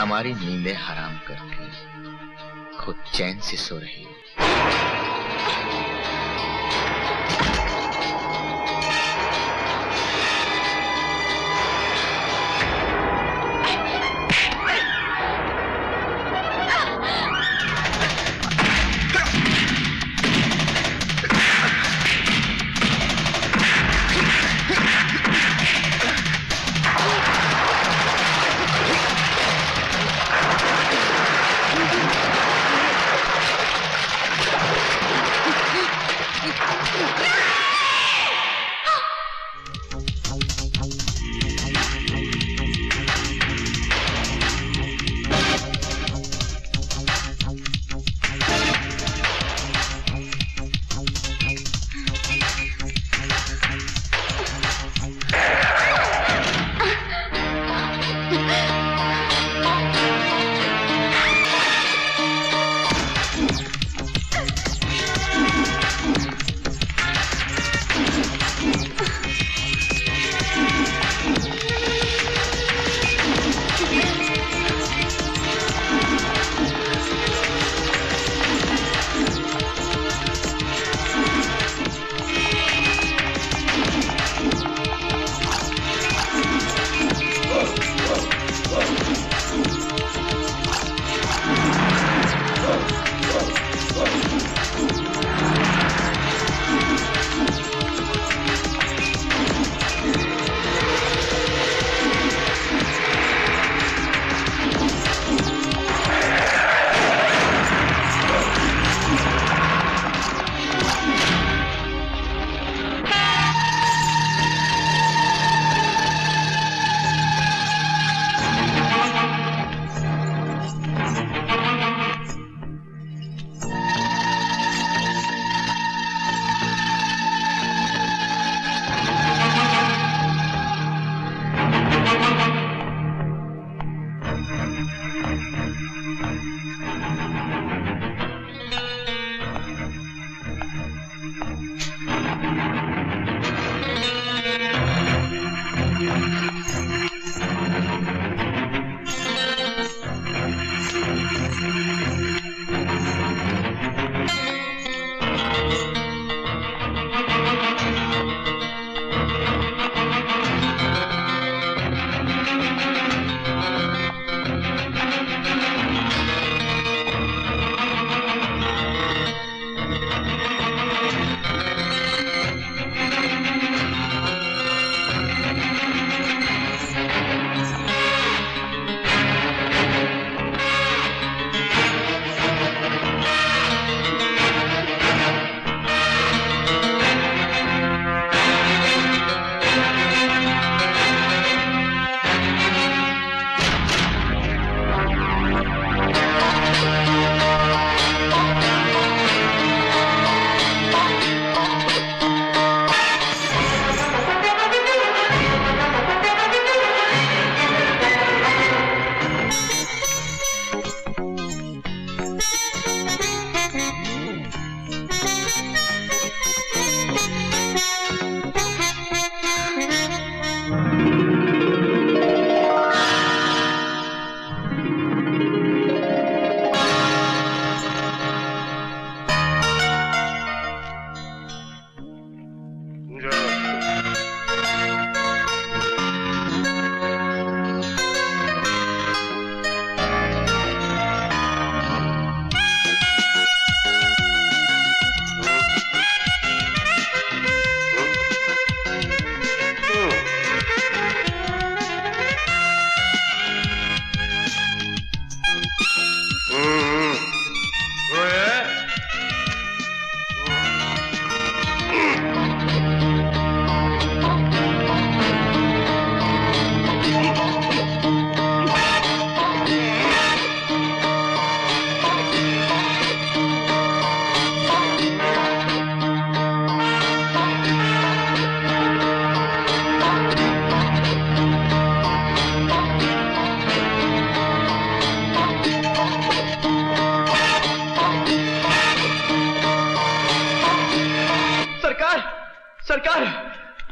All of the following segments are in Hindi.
हमारी नींदें हराम करके खुद चैन से सो रही हो।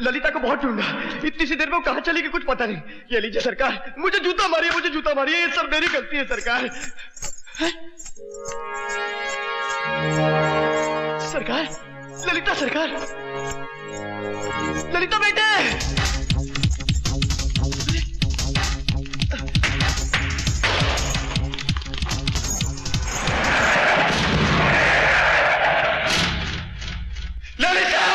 ललिता को बहुत ढूंढा, इतनी सी देर में वो कहाँ चली गई कुछ पता नहीं। ये लीजिए सरकार, मुझे जूता मारिए, मुझे जूता मारिए, ये सब मेरी गलती है सरकार। सरकार, ललिता सरकार, ललिता बेटे, ललिता!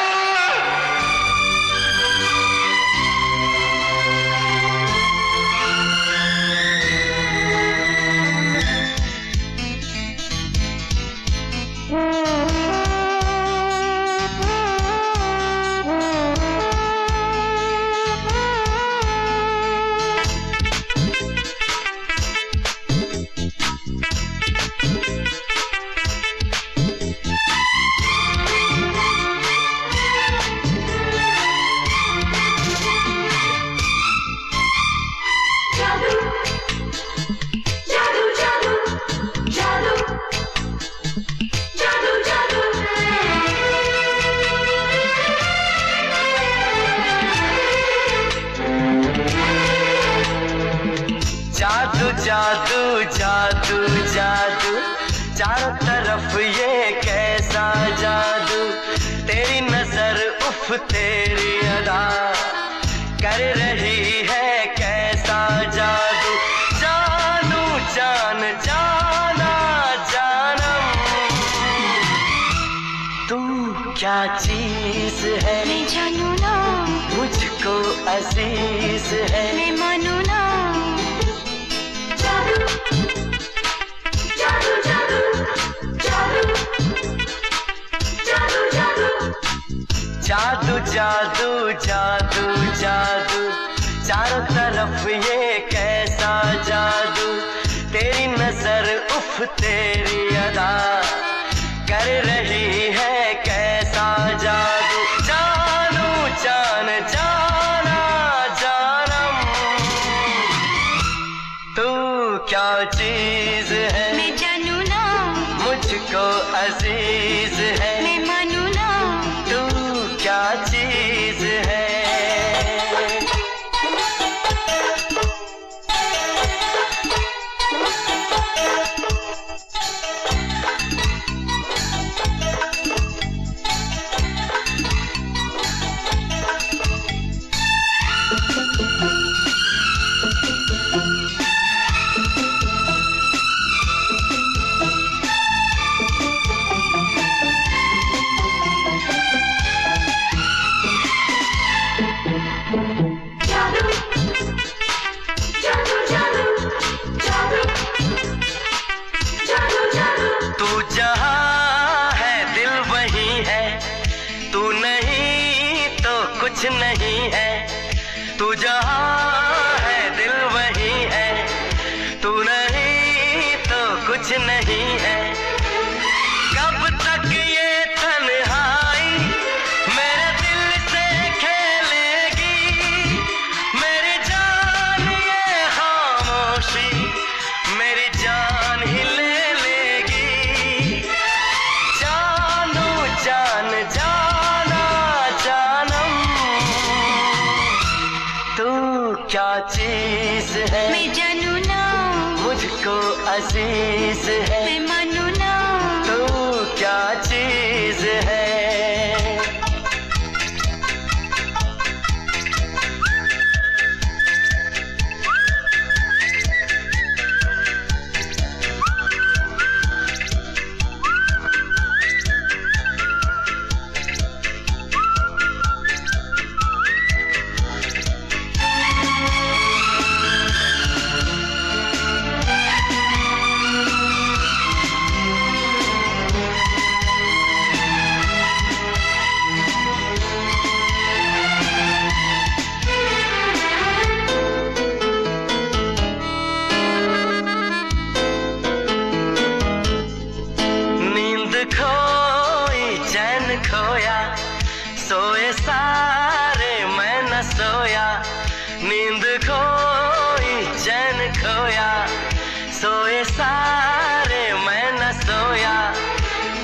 जादू जादू जादू चारों तरफ ये कैसा जादू, तेरी नजर उफ तेरी अदा कर रही है कैसा जादू। जानू जान जाना जानम, तू क्या चीज है मैं जानू ना, मुझको अजीज है मैं मानू ना। जादू जादू जादू जादू चारों तरफ ये कैसा जादू, तेरी नजर उफ तेरी अदा कर रही है कैसा जादू। जानू जान जाना जानम, तू क्या चीज है मैं जानू ना, मुझको अजीज है मैं मानू ना। तू क्या चीज है। कुछ नहीं है, तू जहाँ है दिल वही है, तू नहीं तो कुछ नहीं है। कब तक ये तन्हाई मेरे दिल से खेलेगी, मेरी जान ये खामोशी मेरी जान ही ले लेगी। जानू जान जाना जानम, तू क्या चीज है मैं जानू ना, मुझको अजीज है मैं मानू ना। तू क्या चीज है। खोया सोए सारे मैं न सोया, नींद खोई चैन खोया सोए सारे मैं न सोया।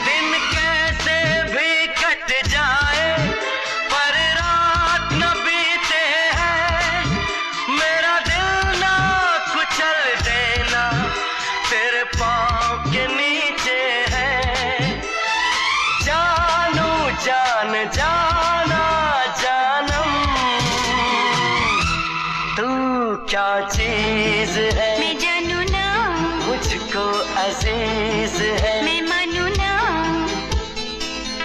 दिन कैसे भी कट जाए पर रात न क्या चीज है, मैं जानू ना, मुझको अजीज है। मैं मानू ना।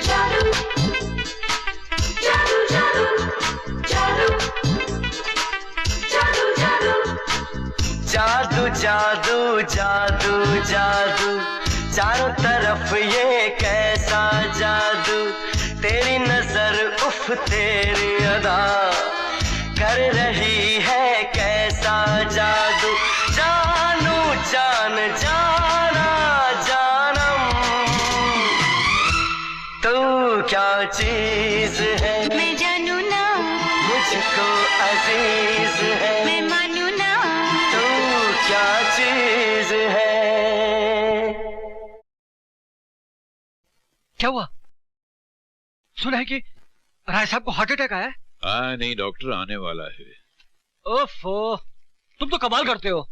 जादू जादू जादू जादू जादू जादू जादू जादू जादू, चारों तरफ ये कैसा जादू। तेरी नजर उफ तेरी अदा, कर रही है कैसा जादू। जानू जान जाना जानम, तू क्या चीज है, मैं जानू ना, मुझको अजीज है। मैं मानू ना। तू क्या चीज है। क्या हुआ? सुना है कि राय साहब को हार्ट अटैक आया है? हाँ नहीं डॉक्टर आने वाला है। ओफो, तुम तो कमाल करते हो,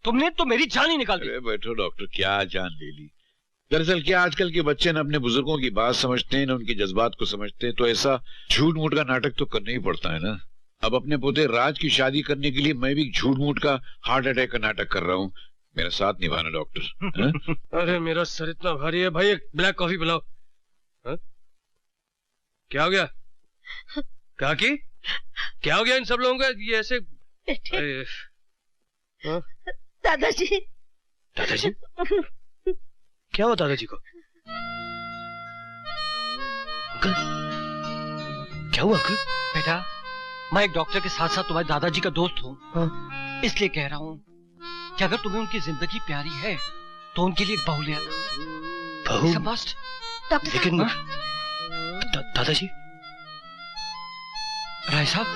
तुमने तो मेरी जान ही निकाल दी। अरे बैठो डॉक्टर, क्या जान ले ली। दरअसल क्या आजकल के बच्चे न अपने बुजुर्गों की बात समझते हैं, न उनके जज्बात को समझते हैं, तो ऐसा झूठ मूठ का नाटक तो करना ही पड़ता है ना। अब अपने पोते राज की शादी करने के लिए मैं भी झूठ मूठ का हार्ट अटैक का नाटक कर रहा हूँ। मेरा साथ निभाना डॉक्टर। अरे मेरा सर इतना भारी है भाई, एक ब्लैक कॉफी पिलाओ। क्या हो गया? क्या हो गया इन सब लोगों का? ये ऐसे दादाजी, दादाजी क्या हुआ दादाजी को? अंकल क्या हुआ अंकल? बेटा मैं एक डॉक्टर के साथ साथ तुम्हारे दादाजी का दोस्त हूँ, इसलिए कह रहा हूँ कि अगर तुम्हें उनकी जिंदगी प्यारी है तो उनके लिए एक बहू ले आना। बहू? मस्ट। डॉक्टर लेकिन दादाजी। राय साहब।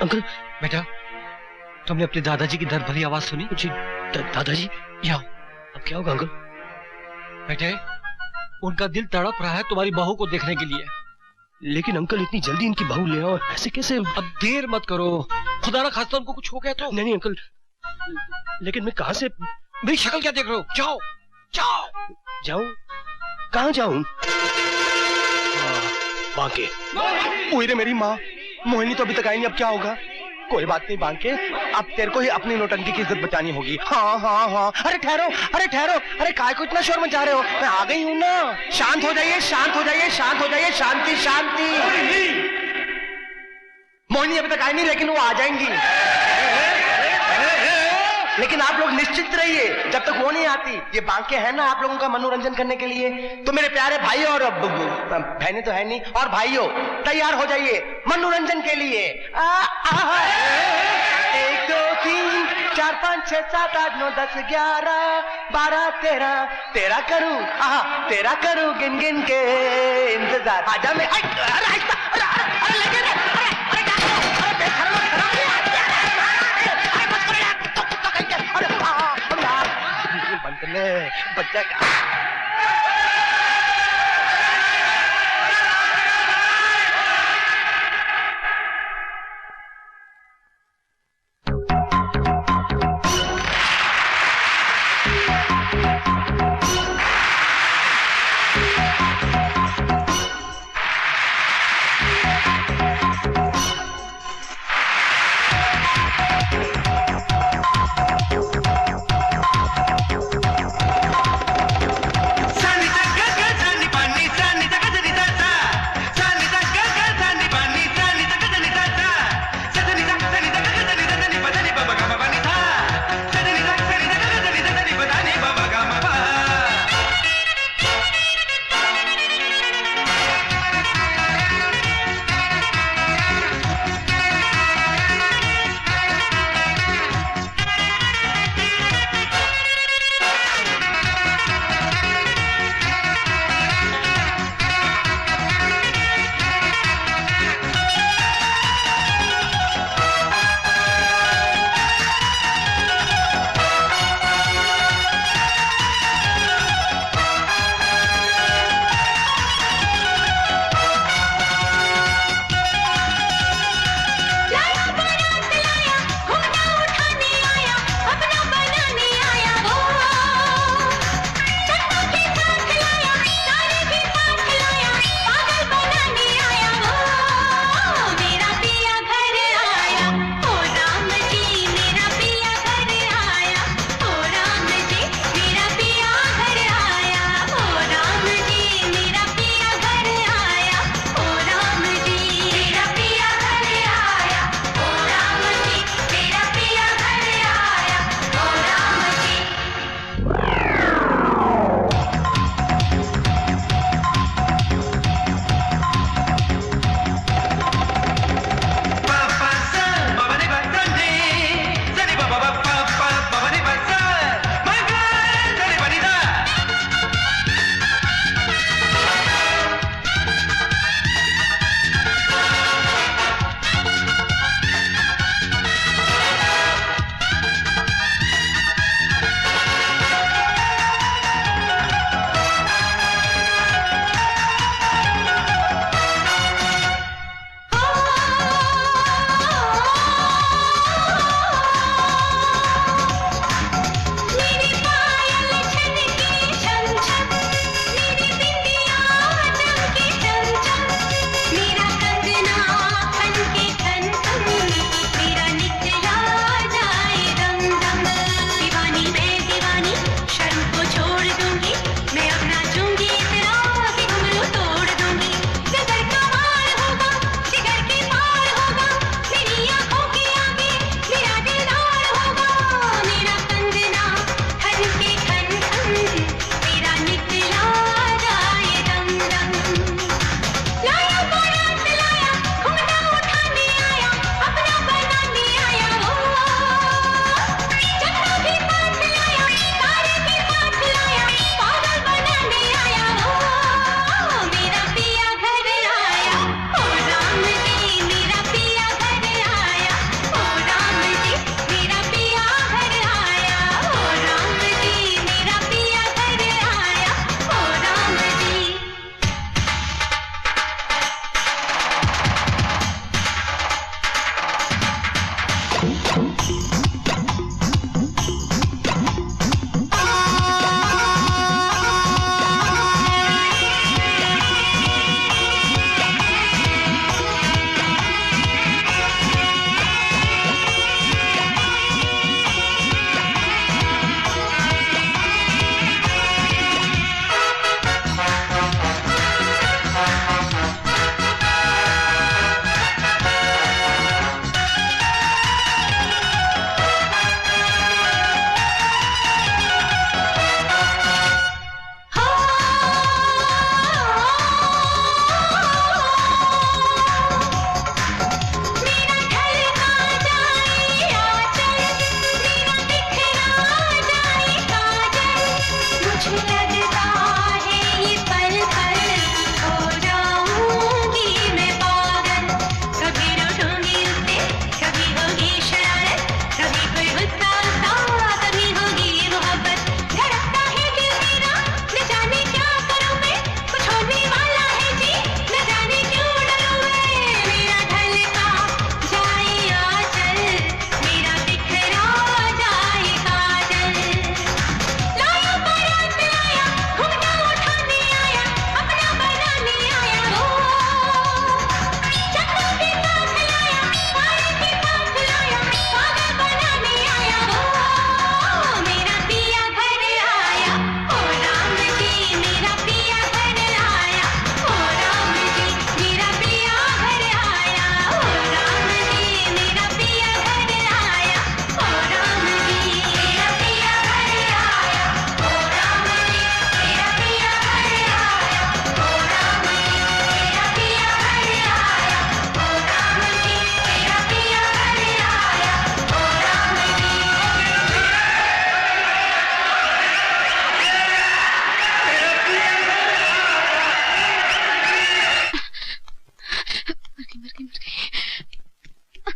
अंकल बेटा तुमने अपने दादाजी की दर्द भरी आवाज सुनी? जी दादाजी। यहाँ अब क्या होगा अंकल? बेटे उनका दिल तड़प रहा है तुम्हारी बहू को देखने के लिए। लेकिन अंकल इतनी जल्दी इनकी बहू ले आओ, ऐसे कैसे? अब देर मत करो, खुदा ना खास्ता उनको कुछ हो गया तो। नहीं अंकल, लेकिन मैं कहाँ से? मेरी शक्ल क्या देख रहे हो? जाओ जाओ। जाऊं? कहाँ जाऊं? बांके। ओए रे मेरी माँ, मोहिनी तो अभी तक आई नहीं, अब क्या होगा? कोई बात नहीं बांके, अब तेरे को ही अपनी नौटंकी की इज्जत बचानी होगी। हाँ हाँ हाँ। अरे ठहरो, अरे ठहरो, अरे काय को इतना शोर मचा रहे हो? मैं आ गई हूँ ना। शांत हो जाइए, शांत हो जाइए, शांत हो जाइए, शांति शांति। मोहिनी अभी तक आई नहीं, लेकिन वो आ जाएंगी। लेकिन आप लोग निश्चित रहिए, जब तक वो नहीं आती। ये बांके हैं ना आप लोगों का मनोरंजन करने के लिए। तो मेरे प्यारे भाई और बहनें तो है नहीं, और भाइयों तैयार हो जाइए मनोरंजन के लिए। 1 2 3 4 5 6 7 8 9 10 11 12 13 13 करूं, तेरा करूं गिन गिन के इंतजार। आजा मैं बच्चा का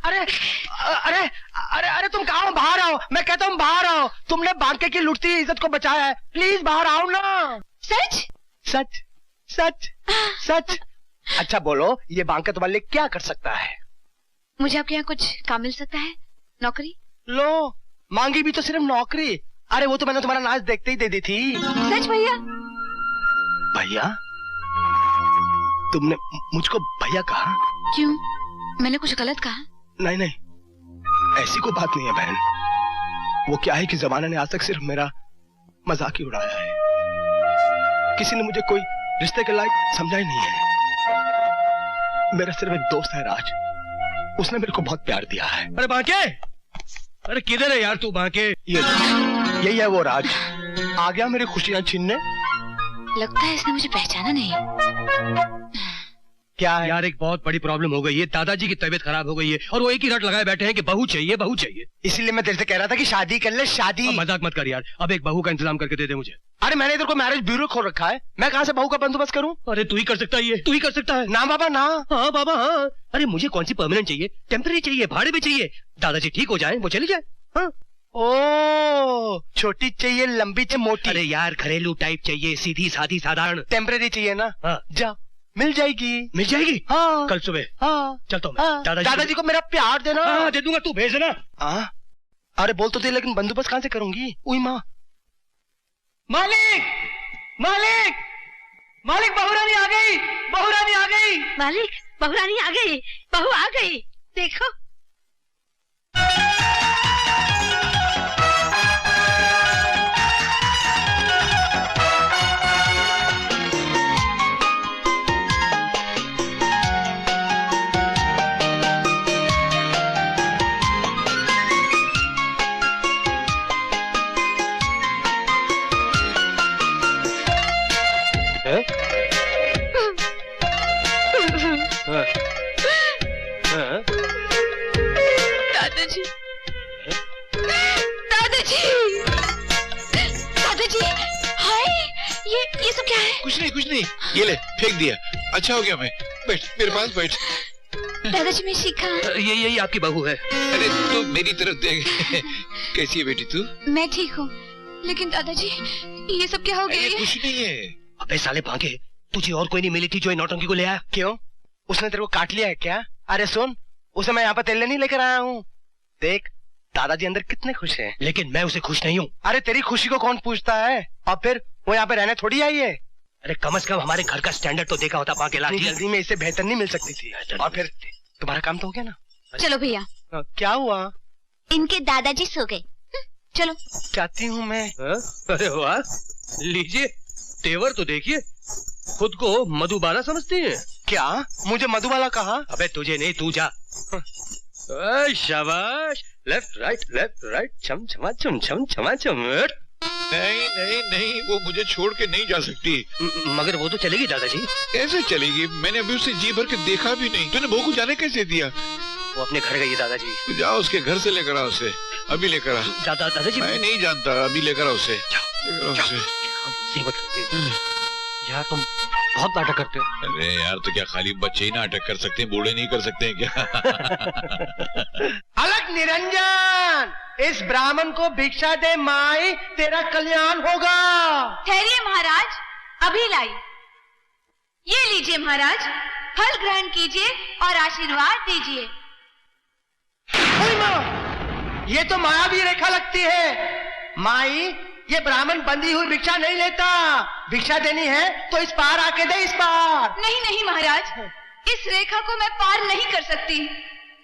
अरे अरे अरे अरे तुम कहाँ हो? बाहर आओ, मैं कहता हूँ बाहर आओ। तुमने बांके की लुटती इज्जत को बचाया है, प्लीज बाहर आओ ना। सच? सच सच सच। अच्छा बोलो, ये बांका तुम्हारे लिए क्या कर सकता है? मुझे आपके यहाँ कुछ काम मिल सकता है? नौकरी? लो, मांगी भी तो सिर्फ नौकरी। अरे वो तो मैंने तुम्हारा नाच देखते ही दे दी थी। सच भैया? भैया? तुमने मुझको भैया कहा? क्यों, मैंने कुछ गलत कहा? नहीं नहीं, ऐसी कोई बात नहीं है बहन। वो क्या है कि जमाने ने आज तक सिर्फ मेरा मजाक ही उड़ाया है। किसी ने मुझे कोई रिश्ते के लायक समझा ही नहीं है। मेरा सिर्फ एक दोस्त है राज, उसने मेरे को बहुत प्यार दिया है। अरे बांके, अरे किधर है यार तू बांके? यही है वो राज, आ गया मेरी खुशियां छीनने। लगता है इसने मुझे पहचाना नहीं। क्या है? यार एक बहुत बड़ी प्रॉब्लम हो गई है, दादाजी की तबीयत खराब हो गई है और वो एक ही रट लगाए बैठे हैं कि बहू चाहिए बहू चाहिए। इसीलिए मैं तेरे से कह रहा था कि शादी कर ले, शादी। अब मजाक मत कर यार, अब एक बहू का इंतजाम करके दे दे मुझे। अरे मैंने इधर को मैरिज ब्यूरो खोल रखा है, मैं कहाँ से बहू का बंदोबस्त करूँ? अरे तू ही कर सकता है, ये तू ही कर सकता है। ना बाबा ना। हाँ बाबा हाँ। अरे मुझे कौन सी परमानेंट चाहिए, टेम्पररी चाहिए, भाड़े में चाहिए। दादाजी ठीक हो जाए, वो चली जाए। हाँ। ओ, छोटी चाहिए, लंबी चाहिए, मोटी? अरे यार घरेलू टाइप चाहिए, सीधी सादी साधारण। टेम्पररी चाहिए ना? हाँ। जा, मिल जाएगी। मिल जाएगी? हाँ। कल सुबह। हाँ। चलता हूँ मैं। हाँ। दादाजी दादाजी को मेरा प्यार देना। हाँ दे दूंगा, तू भेज देना। हाँ। अरे बोल तो दे, लेकिन बंदोबस्त कहाँ से करूंगी? उई माँ। मालिक मालिक मालिक, बहुरानी आ गई, बहुरानी आ गई। मालिक, बहुरानी आ गई, बहू आ गई, देखो। दादाजी, दादाजी, दादाजी, हाय, ये सब क्या है? कुछ नहीं, ये ले फेंक दिया। अच्छा हो गया, मैं बैठ, मेरे पास बैठ। दादाजी मैं शिखा। यही आपकी बहू है। अरे तू मेरी तरफ देख। कैसी है बेटी तू? मैं ठीक हूँ, लेकिन दादाजी ये सब क्या हो गया? ये कुछ नहीं है। अबे साले भागे, तुझे और कोई नहीं मिली थी जो नौटंकी को ले आया? क्यों, उसने तेरे को काट लिया है क्या? अरे सुन, उसे मैं यहाँ पर तेल नहीं लेकर आया हूँ। देख, दादाजी अंदर कितने खुश हैं। लेकिन मैं उसे खुश नहीं हूँ। अरे तेरी खुशी को कौन पूछता है? और फिर वो यहाँ पे रहने थोड़ी आई है। अरे कम से कम हमारे घर का स्टैंडर्ड तो देखा होता बांके लाठी। जल्दी में इससे बेहतर नहीं मिल सकती थी। और फिर तुम्हारा काम तो हो गया ना? चलो भैया। क्या हुआ? इनके दादाजी सो गए, चलो। चाहती हूँ मैं। अरे वाह, लीजिए तेवर तो देखिए, खुद को मधुबाला समझती हैं। क्या मुझे मधुबाला कहा? अबे तुझे नहीं, तू जा। शाबाश, लेफ्ट राइट, छम छमा छम छम छमा छम। नहीं, वो मुझे छोड़ के नहीं जा सकती। मगर वो तो चलेगी दादाजी। कैसे चलेगी? मैंने अभी उसे जी भर के देखा भी नहीं। तूने बहू को जाने कैसे दिया? वो अपने घर गई दादाजी। तू जाओ उसके घर से लेकर आ उसे, अभी लेकर आ। दादाजी मैं नहीं जानता, अभी लेकर आ उसे। यार तुम बहुत नाटक करते हो। अरे यार, तो क्या खाली बच्चे ही नाटक कर सकते हैं, बूढ़े नहीं कर सकते हैं क्या? अलग निरंजन, इस ब्राह्मण को भिक्षा दे माई, तेरा कल्याण होगा। ठहरिए महाराज, अभी लाई। ये लीजिए महाराज, फल ग्रहण कीजिए और आशीर्वाद दीजिए। ओए माँ, ये तो मायावी रेखा लगती है। माई, ये ब्राह्मण बंधी हुई भिक्षा नहीं लेता। भिक्षा देनी है तो इस पार आके दे, इस पार। नहीं महाराज, इस रेखा को मैं पार नहीं कर सकती।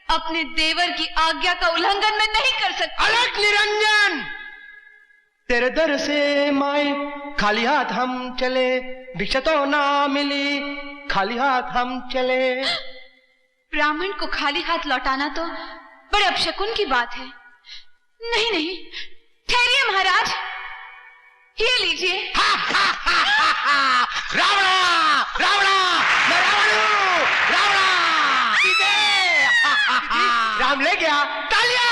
अपने देवर की आज्ञा का उल्लंघन मैं नहीं कर सकती। अलग निरंजन, तेरे दर से माई खाली हाथ हम चले, भिक्षा तो ना मिली, खाली हाथ हम चले। ब्राह्मण को खाली हाथ लौटाना तो बड़े अपशकुन की बात है। नहीं, ठहरिए महाराज, ये लीजिए। रावणा, मैं रावण हूँ, रावणा। राम ले गया, तालियां।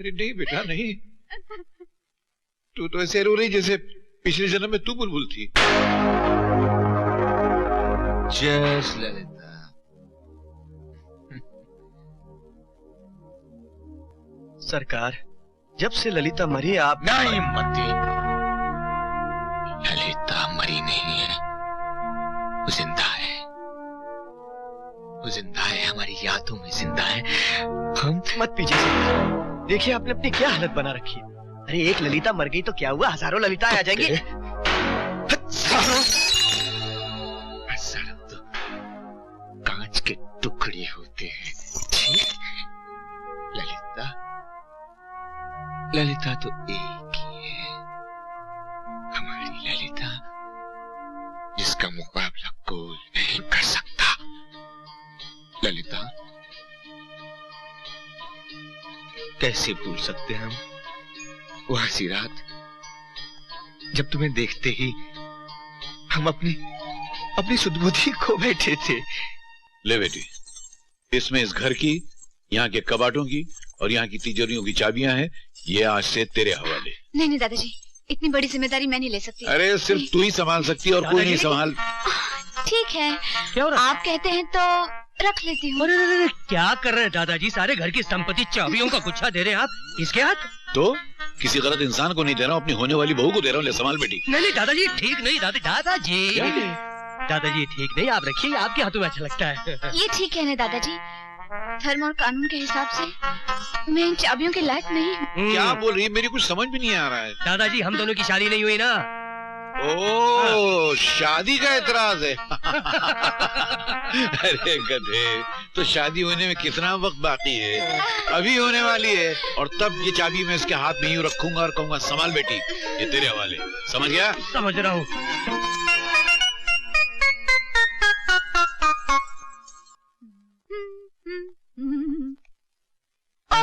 अरे नहीं बेटा नहीं, तू तो ऐसे रो रही जैसे पिछले जन्म में तू बुलबुल थी। जस्ट ललिता। सरकार, जब से ललिता मरी आप नहीं मती, ललिता मरी नहीं है, वो जिंदा है, वो जिंदा है, हमारी यादों में जिंदा है। हम मत पीछे सरकार, देखिए आपने अपनी क्या हालत बना रखी है। अरे एक ललिता मर गई तो क्या हुआ, हजारों ललिता आ जाएंगी। हजारों तो कांच के टुकड़े होते हैं। ठीक? ललिता, ललिता तो एक ही है, हमारी ललिता, जिसका मुकाबला कोई नहीं कर सकता। ललिता, कैसे भूल सकते हैं हम वो हंसी रात जब तुम्हें देखते ही हम अपनी सुध-बुद्धि खो बैठे थे। ले बेटी, इसमें इस घर की, यहाँ के कबाटों की और यहाँ की तिजोरियों की चाबियां हैं, ये आज से तेरे हवाले। नहीं नहीं दादाजी, इतनी बड़ी जिम्मेदारी मैं नहीं ले सकती। अरे सिर्फ तू ही संभाल सकती और कोई नहीं संभाल। ठीक है, क्या हो रहा है? आप कहते हैं तो रख लेती हूँ। अरे क्या कर रहे हैं दादाजी, सारे घर की संपत्ति चाबियों का गुच्छा दे रहे हैं आप इसके हाथ? तो किसी गलत इंसान को नहीं दे रहा हूँ, अपनी होने वाली बहू को दे रहा हूँ। ले संभाल बेटी। नहीं दादाजी ठीक नहीं, दादाजी ठीक नहीं, आप रखिए, आपके हाथों में अच्छा लगता है। ये ठीक है ना दादाजी, धर्म और कानून के हिसाब से मैं इन चाबियों के लायक नहीं हूँ। क्या बोल रही है, मेरी कुछ समझ भी नहीं आ रहा है। दादाजी हम दोनों की शादी नहीं हुई ना। ओ शादी का एतराज है। अरे गधे, तो शादी होने में कितना वक्त बाकी है, अभी होने वाली है। और तब ये चाबी मैं इसके हाथ में यूं रखूंगा और कहूंगा संभाल बेटी, ये तेरे हवाले। समझ गया? समझ रहा हूँ।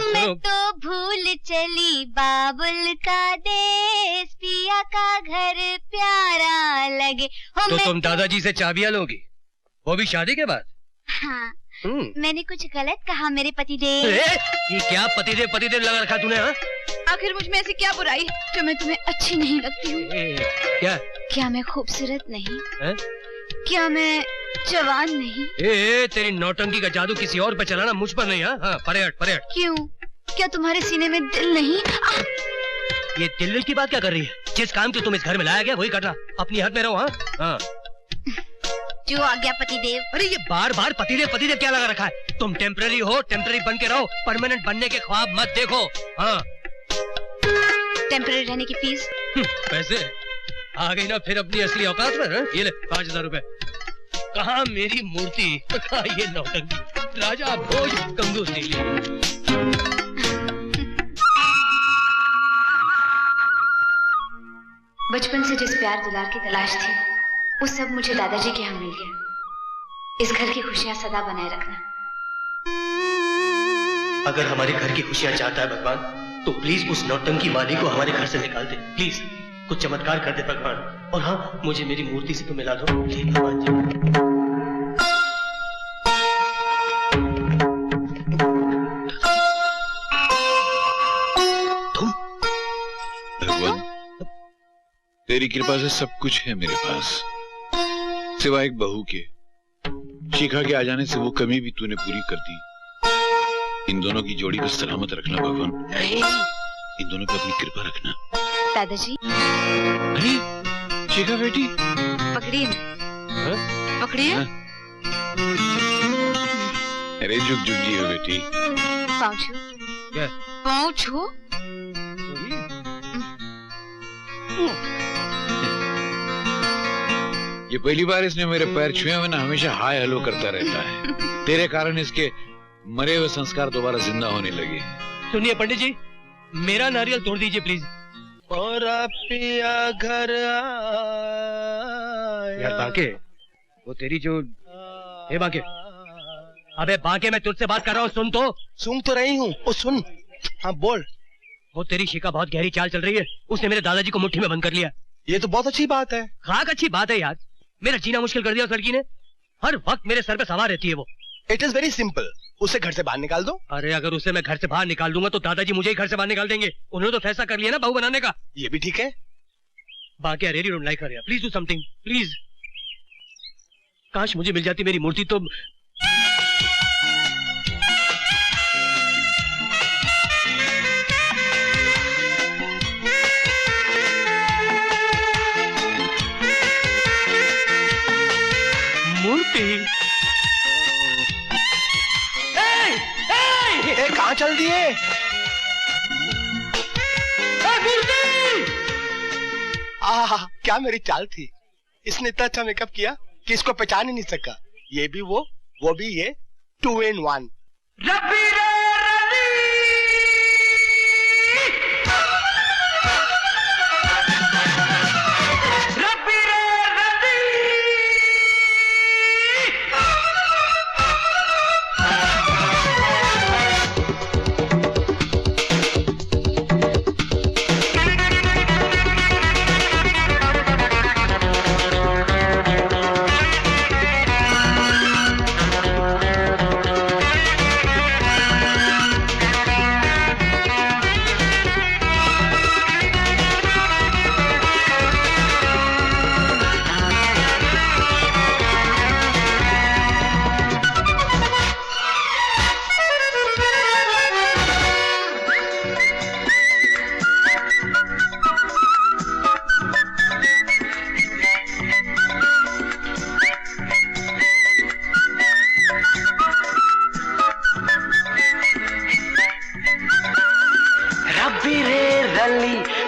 मैं तो भूल चली बाबुल का देश, पिया का घर प्यारा लगे। तो तुम दादाजी से चाबियां लोगी, वो भी शादी के बाद? हाँ, मैंने कुछ गलत कहा मेरे पतिदेव? ये क्या पतिदेव लगा रखा तूने? हाँ? आखिर मुझ में ऐसी क्या बुराई जो मैं तुम्हें अच्छी नहीं लगती हूँ? क्या मैं खूबसूरत नहीं? है? क्या मैं जवान नहीं? तेरी नौटंकी का जादू किसी और पे चलाना, मुझ पर नहीं। हाँ, परेड। क्यों? क्या तुम्हारे सीने में दिल नहीं? ये दिल की बात क्या कर रही है? जिस काम के तुम इस घर में लाया गया वही करना, अपनी हद में रहो। हाँ। जो आ गया पतिदेव। अरे ये बार पतिदेव क्या लगा रखा है? तुम टेम्पररी हो, टेम्पररी बन के रहो, परमानेंट बनने के ख्वाब मत देखो। हाँ। टेम्पररी रहने की फीस? पैसे आ गई ना फिर अपनी असली औकात में। ये ले 5000 रुपए। कहाँ मेरी मूर्ति, कहाँ ये नौटंकी, राजा भोज कंजूस निकली। बचपन से जिस प्यार दुलार की तलाश थी, वो सब मुझे दादाजी के यहाँ मिल गया। इस घर की खुशियाँ सदा बनाए रखना। अगर हमारे घर की खुशियाँ चाहता है भगवान, तो प्लीज उस नौटंकी माली को हमारे घर से निकाल दे। प्लीज कुछ चमत्कार कर दे भगवान। और हाँ, मुझे मेरी मूर्ति से तो मिला दो प्लीज भगवान जी। भगवान, तेरी कृपा से सब कुछ है मेरे पास, सिवाय एक बहू के। शिखा के आ जाने से वो कमी भी तूने पूरी कर दी। इन दोनों की जोड़ी को सलामत रखना भगवान। इन दोनों पे अपनी कृपा रखना। दादाजी। अरे शिखा बेटी, पकड़िए ना। पकड़िए। अरे झुक जी हो बेटी। पाँव छू। क्या? पाँव छू। ये पहली बार इसने मेरे पैर छुए हुए ना, हमेशा हाय हेलो करता रहता है। तेरे कारण इसके मरे हुए संस्कार दोबारा जिंदा होने लगे। सुनिए पंडित जी, मेरा नारियल तोड़ दीजिए प्लीज। और पिया घर यार बांके, वो तेरी जो ए बांके, अबे बांके मैं तुझसे बात कर रहा हूँ, सुन तो। सुन तो रही हूँ, ओ सुन। हाँ बोल। वो तेरी शिका बहुत गहरी चाल चल रही है, उसने मेरे दादाजी को मुट्ठी में बंद कर लिया। ये तो बहुत अच्छी बात है। खाक अच्छी बात है यार, मेरा जीना मुश्किल कर दिया उस लड़की ने। हर वक्त मेरे सर पे सवार रहती है वो। इट इज वेरी सिंपल, उसे घर से बाहर निकाल दो। अरे अगर उसे मैं घर से बाहर निकाल दूंगा तो दादाजी मुझे ही घर से बाहर निकाल देंगे। उन्होंने तो फैसला कर लिया ना बहू बनाने का। ये भी ठीक है। बाकी I really don't like her, please do something please. काश मुझे मिल जाती मेरी मूर्ति तो। मूर्ति कहाँ चल दिए? क्या मेरी चाल थी। इसने इतना अच्छा मेकअप किया कि इसको पहचान ही नहीं सका। ये भी वो भी ये, 2 in 1।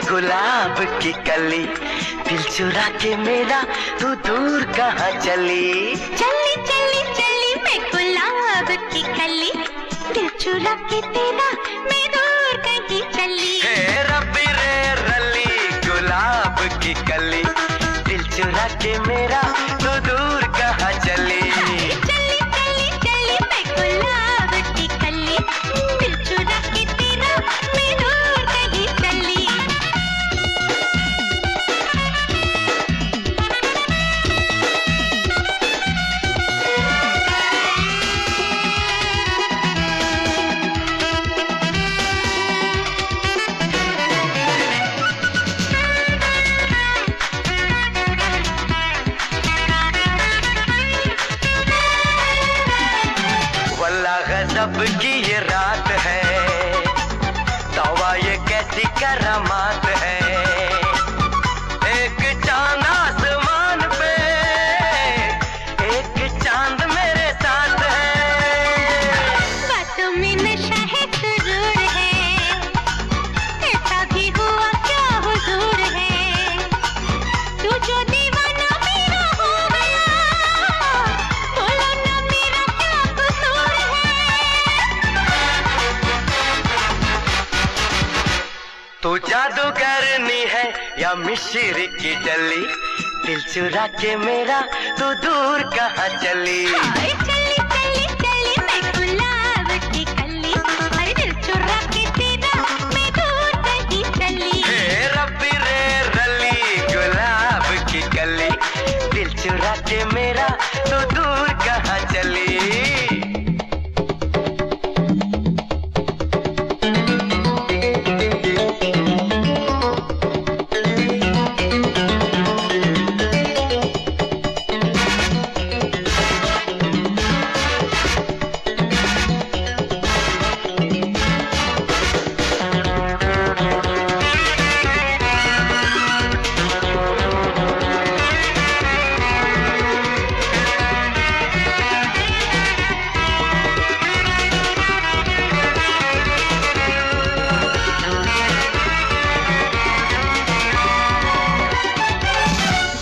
गुलाब की कली, दिल चुरा के मेरा तू दूर कहाँ चली? चली चली चली मैं गुलाब की कली, दिल चुरा के तेरा मैं दूर कहीं चली। हे रब्बी रे रली गुलाब की कली, दिल चुरा के मेरा तू दूर कहाँ चली? चली चली चली मैं गुलाब की कली, दिल चुरा के तेरा मैं दूर कहीं चली। गजब की ये रात है, तौबा ये कैसी करामात है। एक चांद आसमान पे, एक चांद मेरे साथ है। बातों में नशा है सुरूर है, ऐसा भी हुआ क्या हुजूर है। तू जो दीवाना मेरा हो गया, बोलो ना मेरा क्या कसूर है। तू जादूगरनी है या मिश्री की डली, दिल चुरा के मेरा तू दूर कहाँ चली? हाय चली चली चली मैं गुलाब की कली, हाय दिल चुरा के तेरा मैं दूर कहीं चली। हे रब्बी रे रली गुलाब की कली, दिल चुरा के मेरा तू दूर कहाँ चली?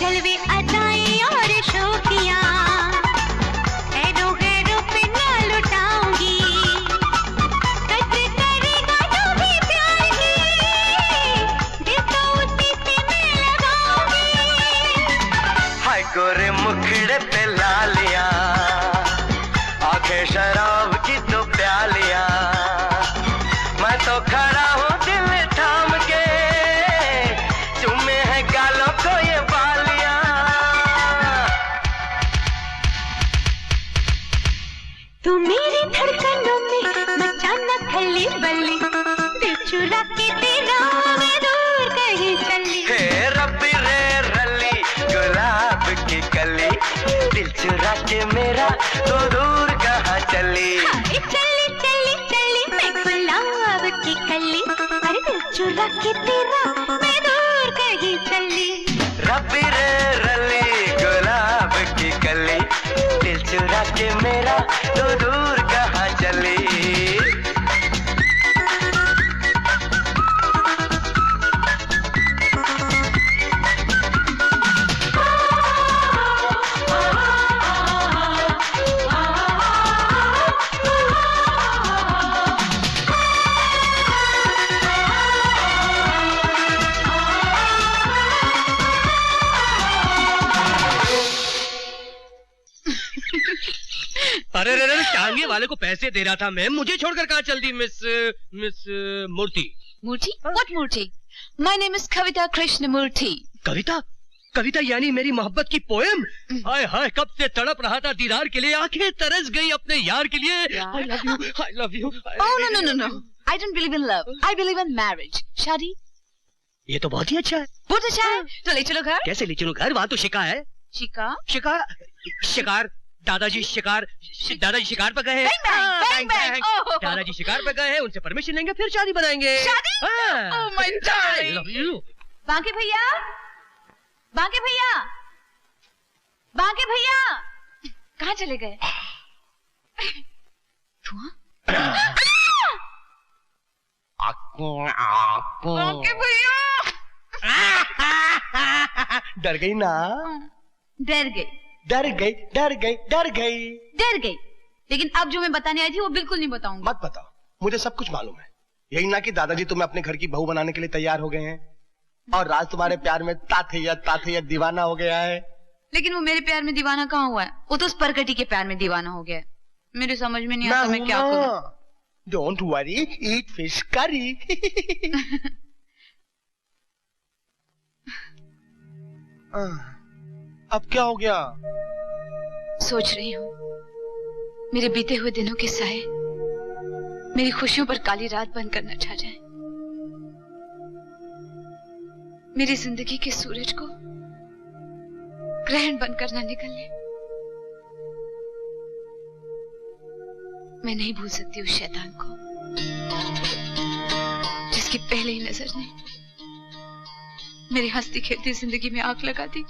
जलवे अदाएं और शोखियां ऐरों गैरों पे ना लुटाऊंगी, कदर करेगा जो भी प्यार की, दिल तो उसी से मैं लगाऊंगी। हाय गोरे मुखड़े पे लालियां, आंखें शराब की तो प्यालियां, मैं तो खड़ा हूँ दिल थाम के, चुमे हैं गालों को ये बालियां। तू मेरी धड़कनों में मचाना खली बली, दिल चुरा के तेरा मैं दूर कहीं चली। हे रब्बी रे रली गुलाब की कली, दिल चुरा के मेरा तो दूर कहाँ चली। हाय चली चली चली मैं गुलाब की कली, अरे दिल चुरा के तेरा मैं दूर कहीं चली। रब्बी रे रली गुलाब की कली, दिल चुरा के मेरा तो दूर कहाँ चली। अरे रे रे, टांगे वाले को पैसे दे रहा था मैं, मुझे छोड़कर कहाँ चल दी miss miss Murthy? Murthy? What Murthy? My name is Kavita Krishnamurthy. Kavita? Kavita यानी मेरी मोहब्बत की पोएम? हाय हाय, कब से तड़प रहा था दीदार के लिए, आंखें तरस गई अपने यार के लिए। I love you, I love you। Oh no, I don't believe in love, I believe in marriage। शादी? ये तो बहुत ही अच्छा है। बहुत अच्छा है, तो ले चलो घर। कैसे ले चलो घर? वहाँ तो शिकार है। शिकार? शिकार दादाजी शिकार, दादाजी शिकार पर गए हैं। Bang, bang, oh। दादाजी शिकार पर गए हैं, उनसे परमिशन लेंगे फिर शादी बनाएंगे। शादी? Oh my darling। I love you। बांके भैया, बांके भैया, बांके भैया, कहाँ चले गए? बांके भैया। डर गई ना? डर गई। डर गई डर गई डर गई डर गई, लेकिन अब जो मैं बताने आई थी वो बिल्कुल नहीं बताऊंगी। मत बताओ, मुझे सब कुछ मालूम है। यही ना कि दादाजी तुम्हें अपने घर की बहू बनाने के लिए तैयार हो गए हैं और राज तुम्हारे प्यार में ताथैया दीवाना हो गया है। लेकिन वो मेरे प्यार में दीवाना कहाँ हुआ है, वो तो उस परकटी के प्यार में दीवाना हो गया है। मेरे समझ में नहीं आता मैं क्या करूं। Don't worry, eat fish curry. अब क्या हो गया? सोच रही हूँ मेरे बीते हुए दिनों के साए मेरी खुशियों पर काली रात बनकर न छा जाए, मेरी जिंदगी के सूरज को ग्रहण बनकर न निकले। मैं नहीं भूल सकती उस शैतान को जिसकी पहले ही नजर ने मेरी हंसती खेलती जिंदगी में आग लगा दी।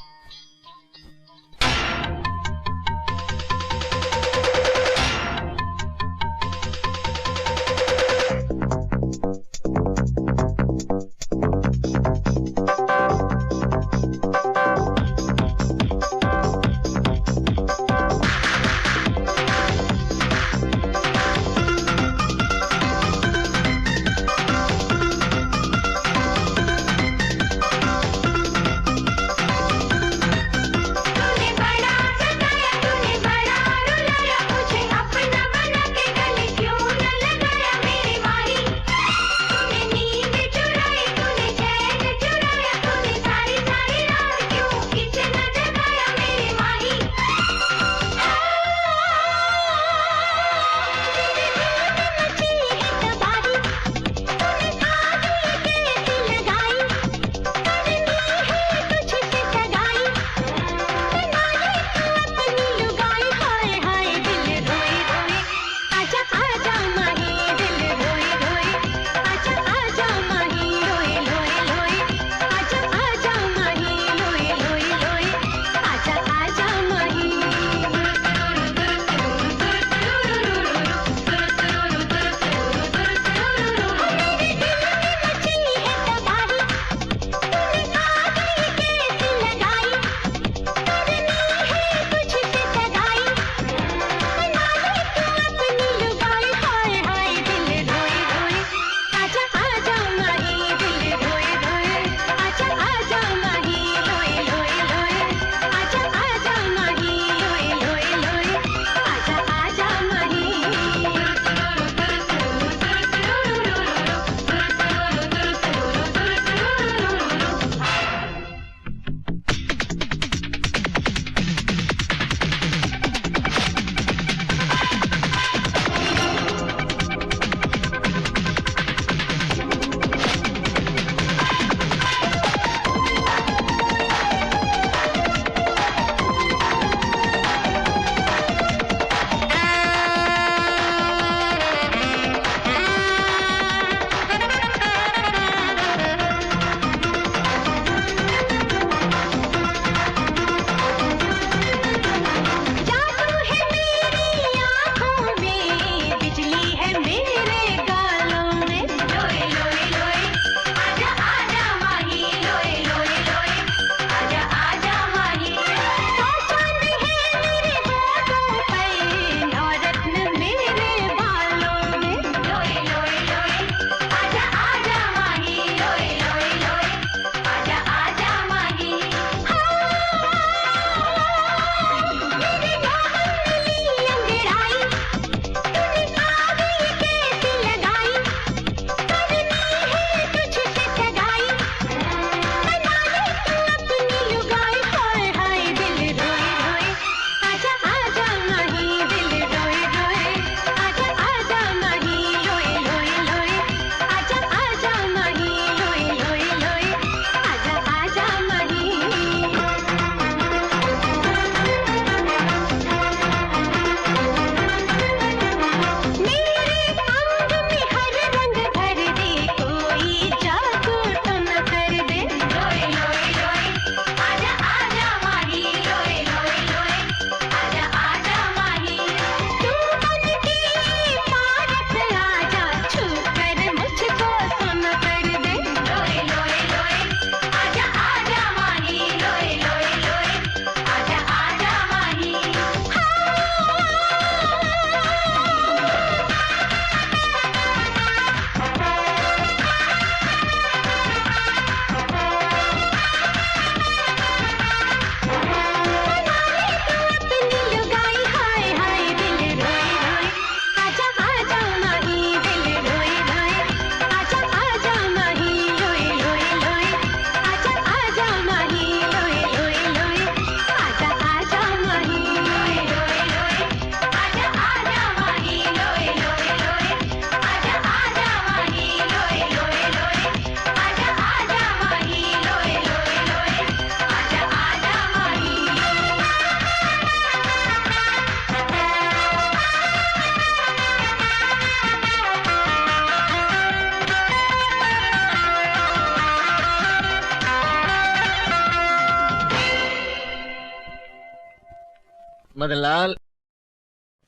मदनलाल,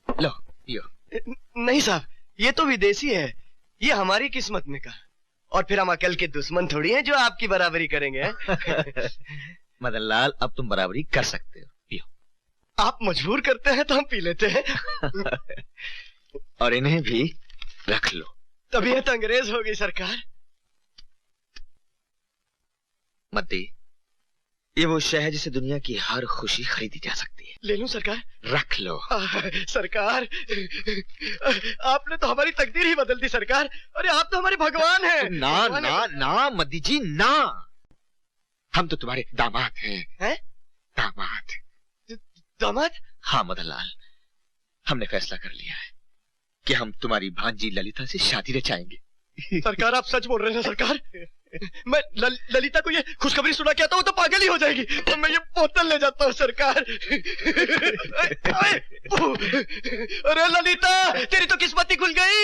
लो पियो। नहीं साहब, ये तो विदेशी है, ये हमारी किस्मत में का। और फिर हम अकल के दुश्मन थोड़ी हैं जो आपकी बराबरी करेंगे। मदनलाल, अब तुम बराबरी कर सकते हो, पियो। आप मजबूर करते हैं तो हम पी लेते हैं। और इन्हें भी रख लो। तबीयत अंग्रेज हो गई सरकार। मद्दी, ये वो शय है जिसे दुनिया की हर खुशी खरीदी जा सकती है। ले लूं सरकार? रख लो। सरकार, आपने तो हमारी तकदीर ही बदल दी सरकार। अरे आप तो हमारे भगवान हैं। ना ना ना मद्दी जी, ना। हम तो तुम्हारे दामाद हैं। दामाद। दामाद? हाँ मदनलाल, हमने फैसला कर लिया है कि हम तुम्हारी भांजी ललिता से शादी रचाएंगे। सरकार, आप सच बोल रहे हैं सरकार? मैं ललिता को ये खुशखबरी सुना के आता हूँ तो पागल ही हो जाएगी। और मैं ये बोतल ले जाता हूँ सरकार। अरे ललिता, तेरी तो किस्मत ही खुल गई।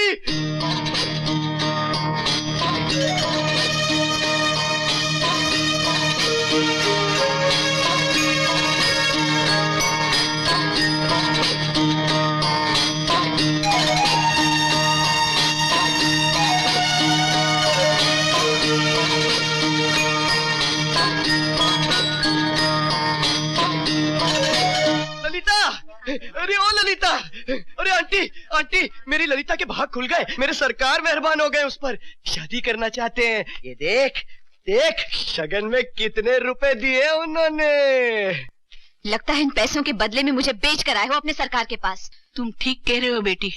अरे ओ ललिता, अरे आंटी आंटी, मेरी ललिता के भाग खुल गए। मेरे सरकार मेहरबान हो गए उस पर, शादी करना चाहते हैं। ये देख देख, शगन में कितने रुपए दिए उन्होंने। लगता है इन पैसों के बदले में मुझे बेच कर आए हो अपने सरकार के पास। तुम ठीक कह रहे हो बेटी,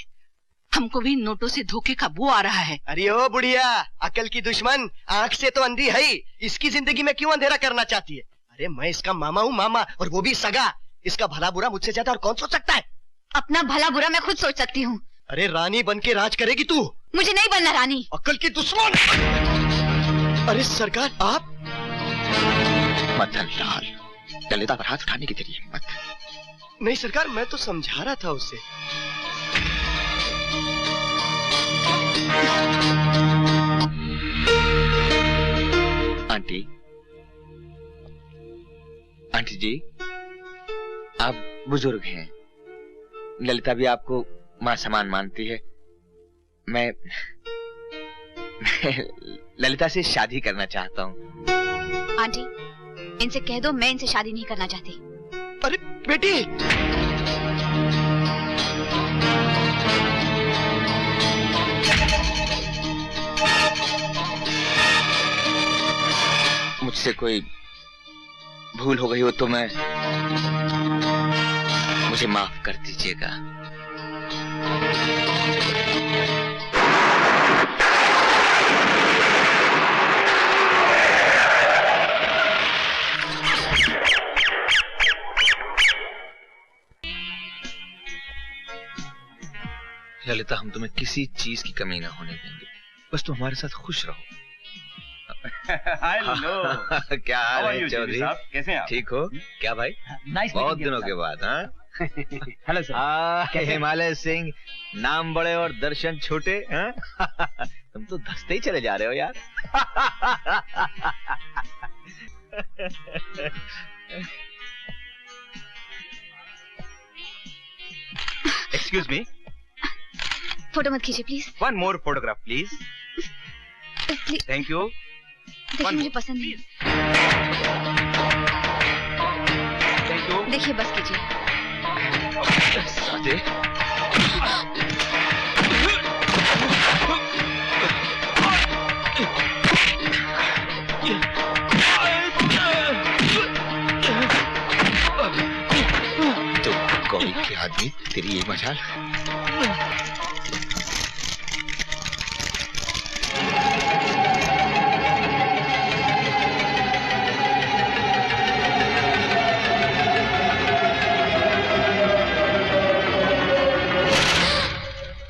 हमको भी नोटों से धोखे का बू आ रहा है। अरे ओ बुढ़िया, अकल की दुश्मन, आंख से तो अंधी है ही, इसकी जिंदगी में क्यों अंधेरा करना चाहती है? अरे मैं इसका मामा हूँ, मामा, और वो भी सगा। इसका भला बुरा मुझसे ज्यादा और कौन सोच सकता है? अपना भला बुरा मैं खुद सोच सकती हूँ। अरे रानी बन के राज करेगी तू? मुझे नहीं बनना रानी। अक्ल की दुश्मन। अरे सरकार, आप? मदनलाल, ललिता पर हाथ उठाने की तेरी हिम्मत? नहीं सरकार, मैं तो समझा रहा था उसे। आंटी, आंटी जी, आप बुजुर्ग हैं, ललिता भी आपको माँ समान मानती है। मैं ललिता से शादी करना चाहता हूँ। आंटी, इनसे कह दो मैं इनसे शादी नहीं करना चाहती। अरे बेटी, मुझसे कोई भूल हो गई हो तो मुझे माफ कर दीजिएगा। ललिता, हम तुम्हें किसी चीज की कमी ना होने देंगे, बस तुम हमारे साथ खुश रहो। हेलो। क्या हाल है चौधरी? कैसे हैं आप? ठीक हो? क्या भाई, बहुत दिनों के बाद? हाँ, हेलो सर। हिमालय सिंह, नाम बड़े और दर्शन छोटे। तुम तो धंसते ही चले जा रहे हो यार। एक्सक्यूज मी, फोटो मत खींचिए please. One more photograph please. Thank you. देखिए मुझे पसंद नहीं। Thank you. देखिए बस कीजिए। तो कौड़ी के आदमी, तेरी ये मजाल।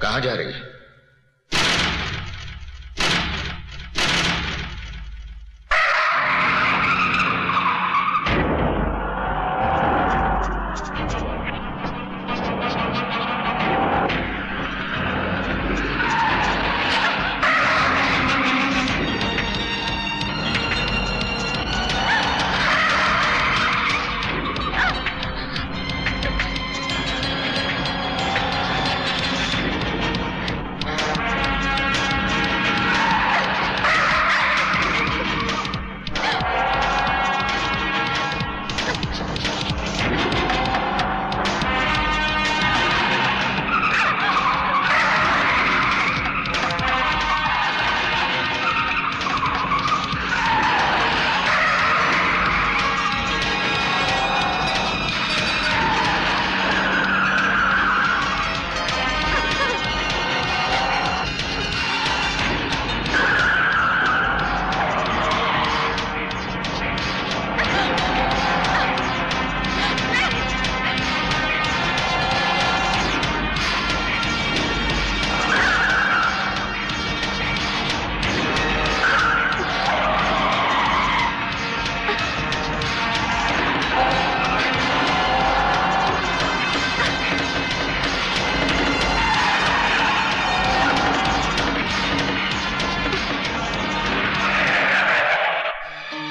कहाँ जा रही है?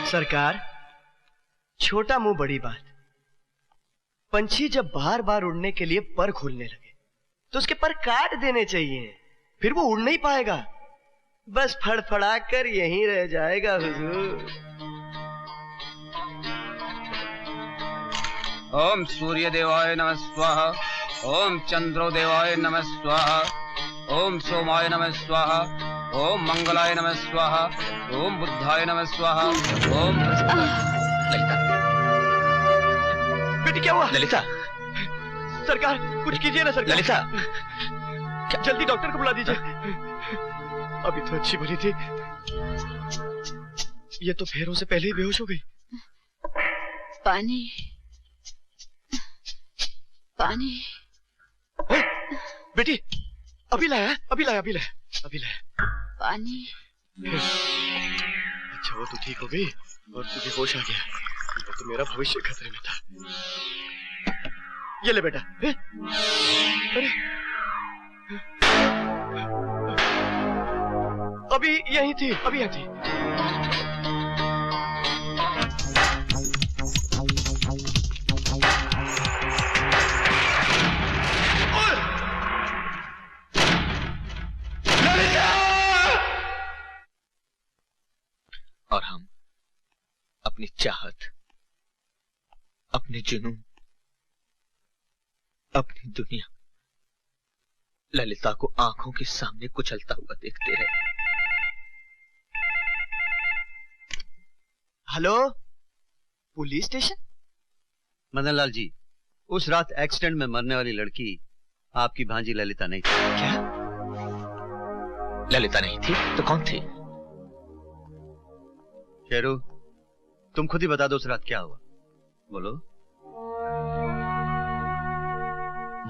सरकार, छोटा मुंह बड़ी बात। पंछी जब बार बार उड़ने के लिए पर खोलने लगे तो उसके पर काट देने चाहिए, फिर वो उड़ नहीं पाएगा, बस फड़फड़ा कर यहीं रह जाएगा हुजूर। ओम सूर्य देवाय नमः स्वाहा, ओम चंद्रो देवाय नमः स्वाहा, ओम सोमाय नमः स्वाहा, ओम मंगलाय नमः स्वाहा, ओम बुद्धाय नमः स्वाहा, ओम बेटी क्या हुआ? ललिता, सरकार कुछ कीजिए ना सरकार। ललिता, जल्दी डॉक्टर को बुला दीजिए। अभी तो अच्छी भली थी, ये तो फेरों से पहले ही बेहोश हो गई। पानी पानी। बेटी अभी लाया, अभी लाया, अभी लाया, अभी लाया पानी। अच्छा वो तो ठीक हो गई और तुझे होश आ गया, तो मेरा भविष्य खतरे में था। ये ले बेटा। अरे अभी यहीं थी, अभी यहीं थी। और हम अपनी चाहत, अपने जुनून, अपनी दुनिया ललिता को आंखों के सामने कुचलता हुआ देखते रहे। Hello, police station? Madanlal ji, उस रात एक्सीडेंट में मरने वाली लड़की आपकी भांजी ललिता नहीं थी। क्या? ललिता नहीं थी तो कौन थी? शेरू, तुम खुद ही बता दो उस रात क्या हुआ, बोलो।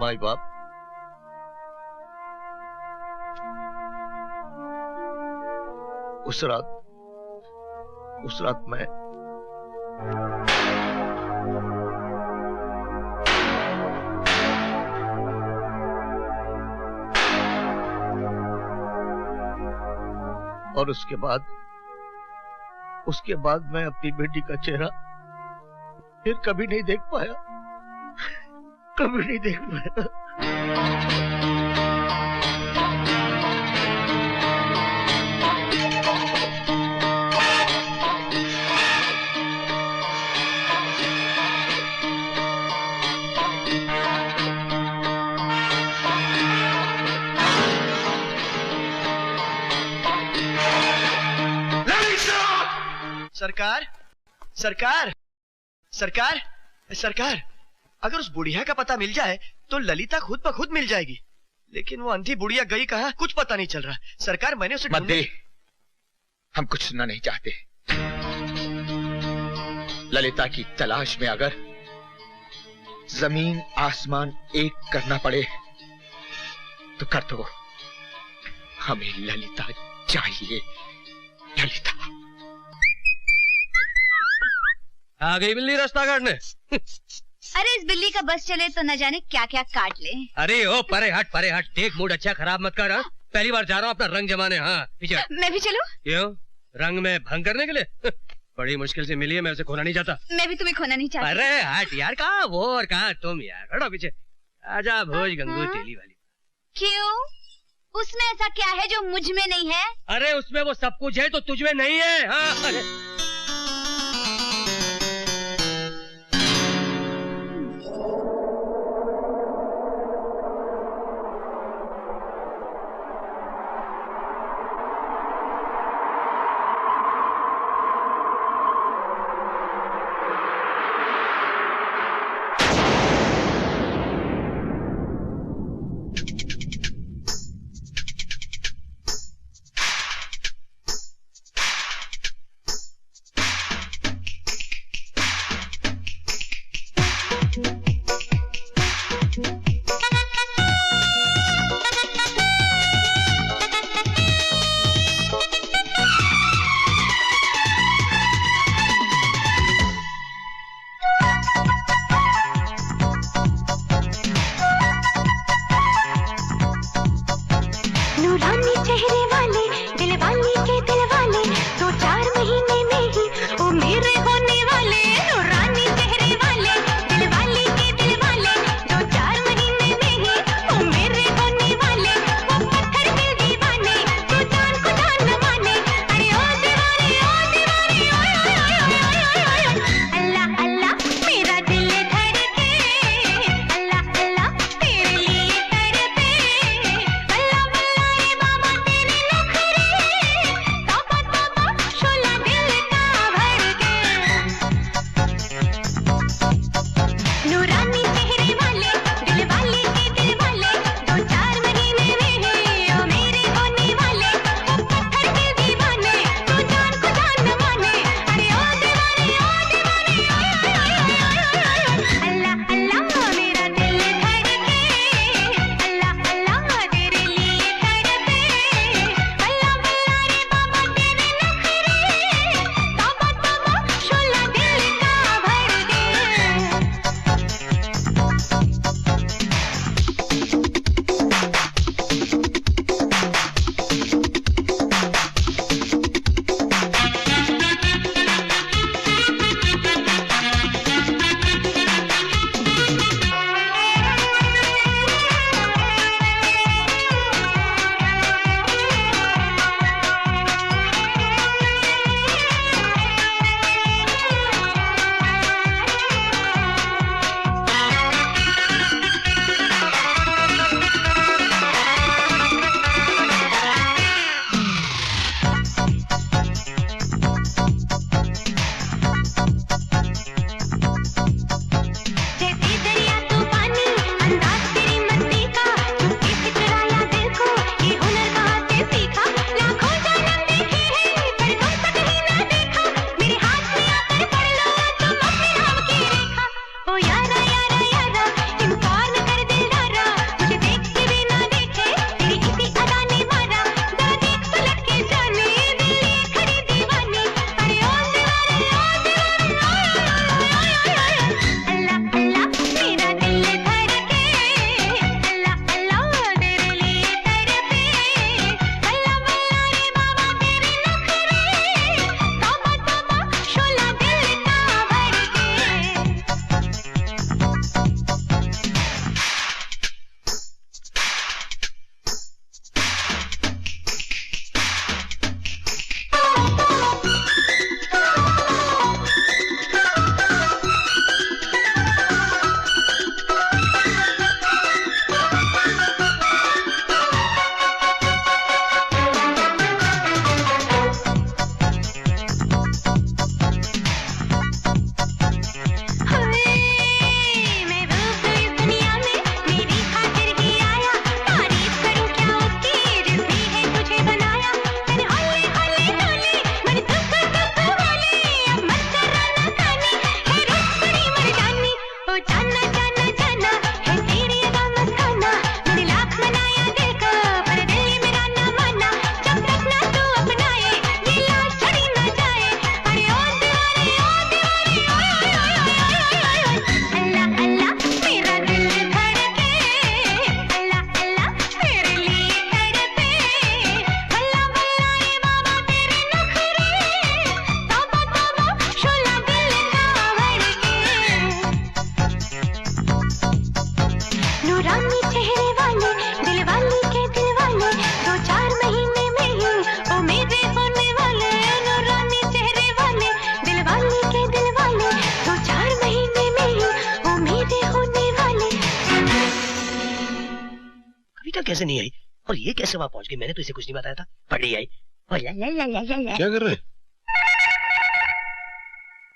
माई बाप, उस रात मैं और उसके बाद मैं अपनी बेटी का चेहरा फिर कभी नहीं देख पाया, कभी नहीं देख पाया। सरकार, सरकार, सरकार, सरकार, अगर उस बुढ़िया का पता मिल जाए तो ललिता खुद ब खुद मिल जाएगी, लेकिन वो अंधी बुढ़िया गई कहाँ, कुछ पता नहीं चल रहा। सरकार, मैंने उसे मत दे, हम कुछ सुनना नहीं चाहते। ललिता की तलाश में अगर जमीन आसमान एक करना पड़े तो कर दो, हमें ललिता चाहिए, ललिता। आ गई बिल्ली रास्ता काटने। अरे इस बिल्ली का बस चले तो न जाने क्या क्या काट ले। अरे ओ परे हट, देख मूड अच्छा खराब मत कर। पहली बार जा रहा हूँ अपना रंग जमाने। हाँ पीछे। मैं भी चलूं? क्यों, रंग में भंग करने के लिए? बड़ी मुश्किल से मिली है, मैं उसे खोना नहीं चाहता। मैं भी तुम्हें खोना नहीं चाहती। अरे हट यार, कहाँ वो और कहाँ तुम यार, हटो पीछे। आजा भोज गंगू तेली वाली। क्यों, उसमें ऐसा क्या है जो मुझ में नहीं है? अरे उसमें वो सब कुछ है तो तुझ में नहीं है। हाँ अरे कैसे नहीं आई और ये कैसे वहां पहुंच गई? मैंने तो इसे कुछ नहीं बताया था। पड़ी आई। क्या कर रहे?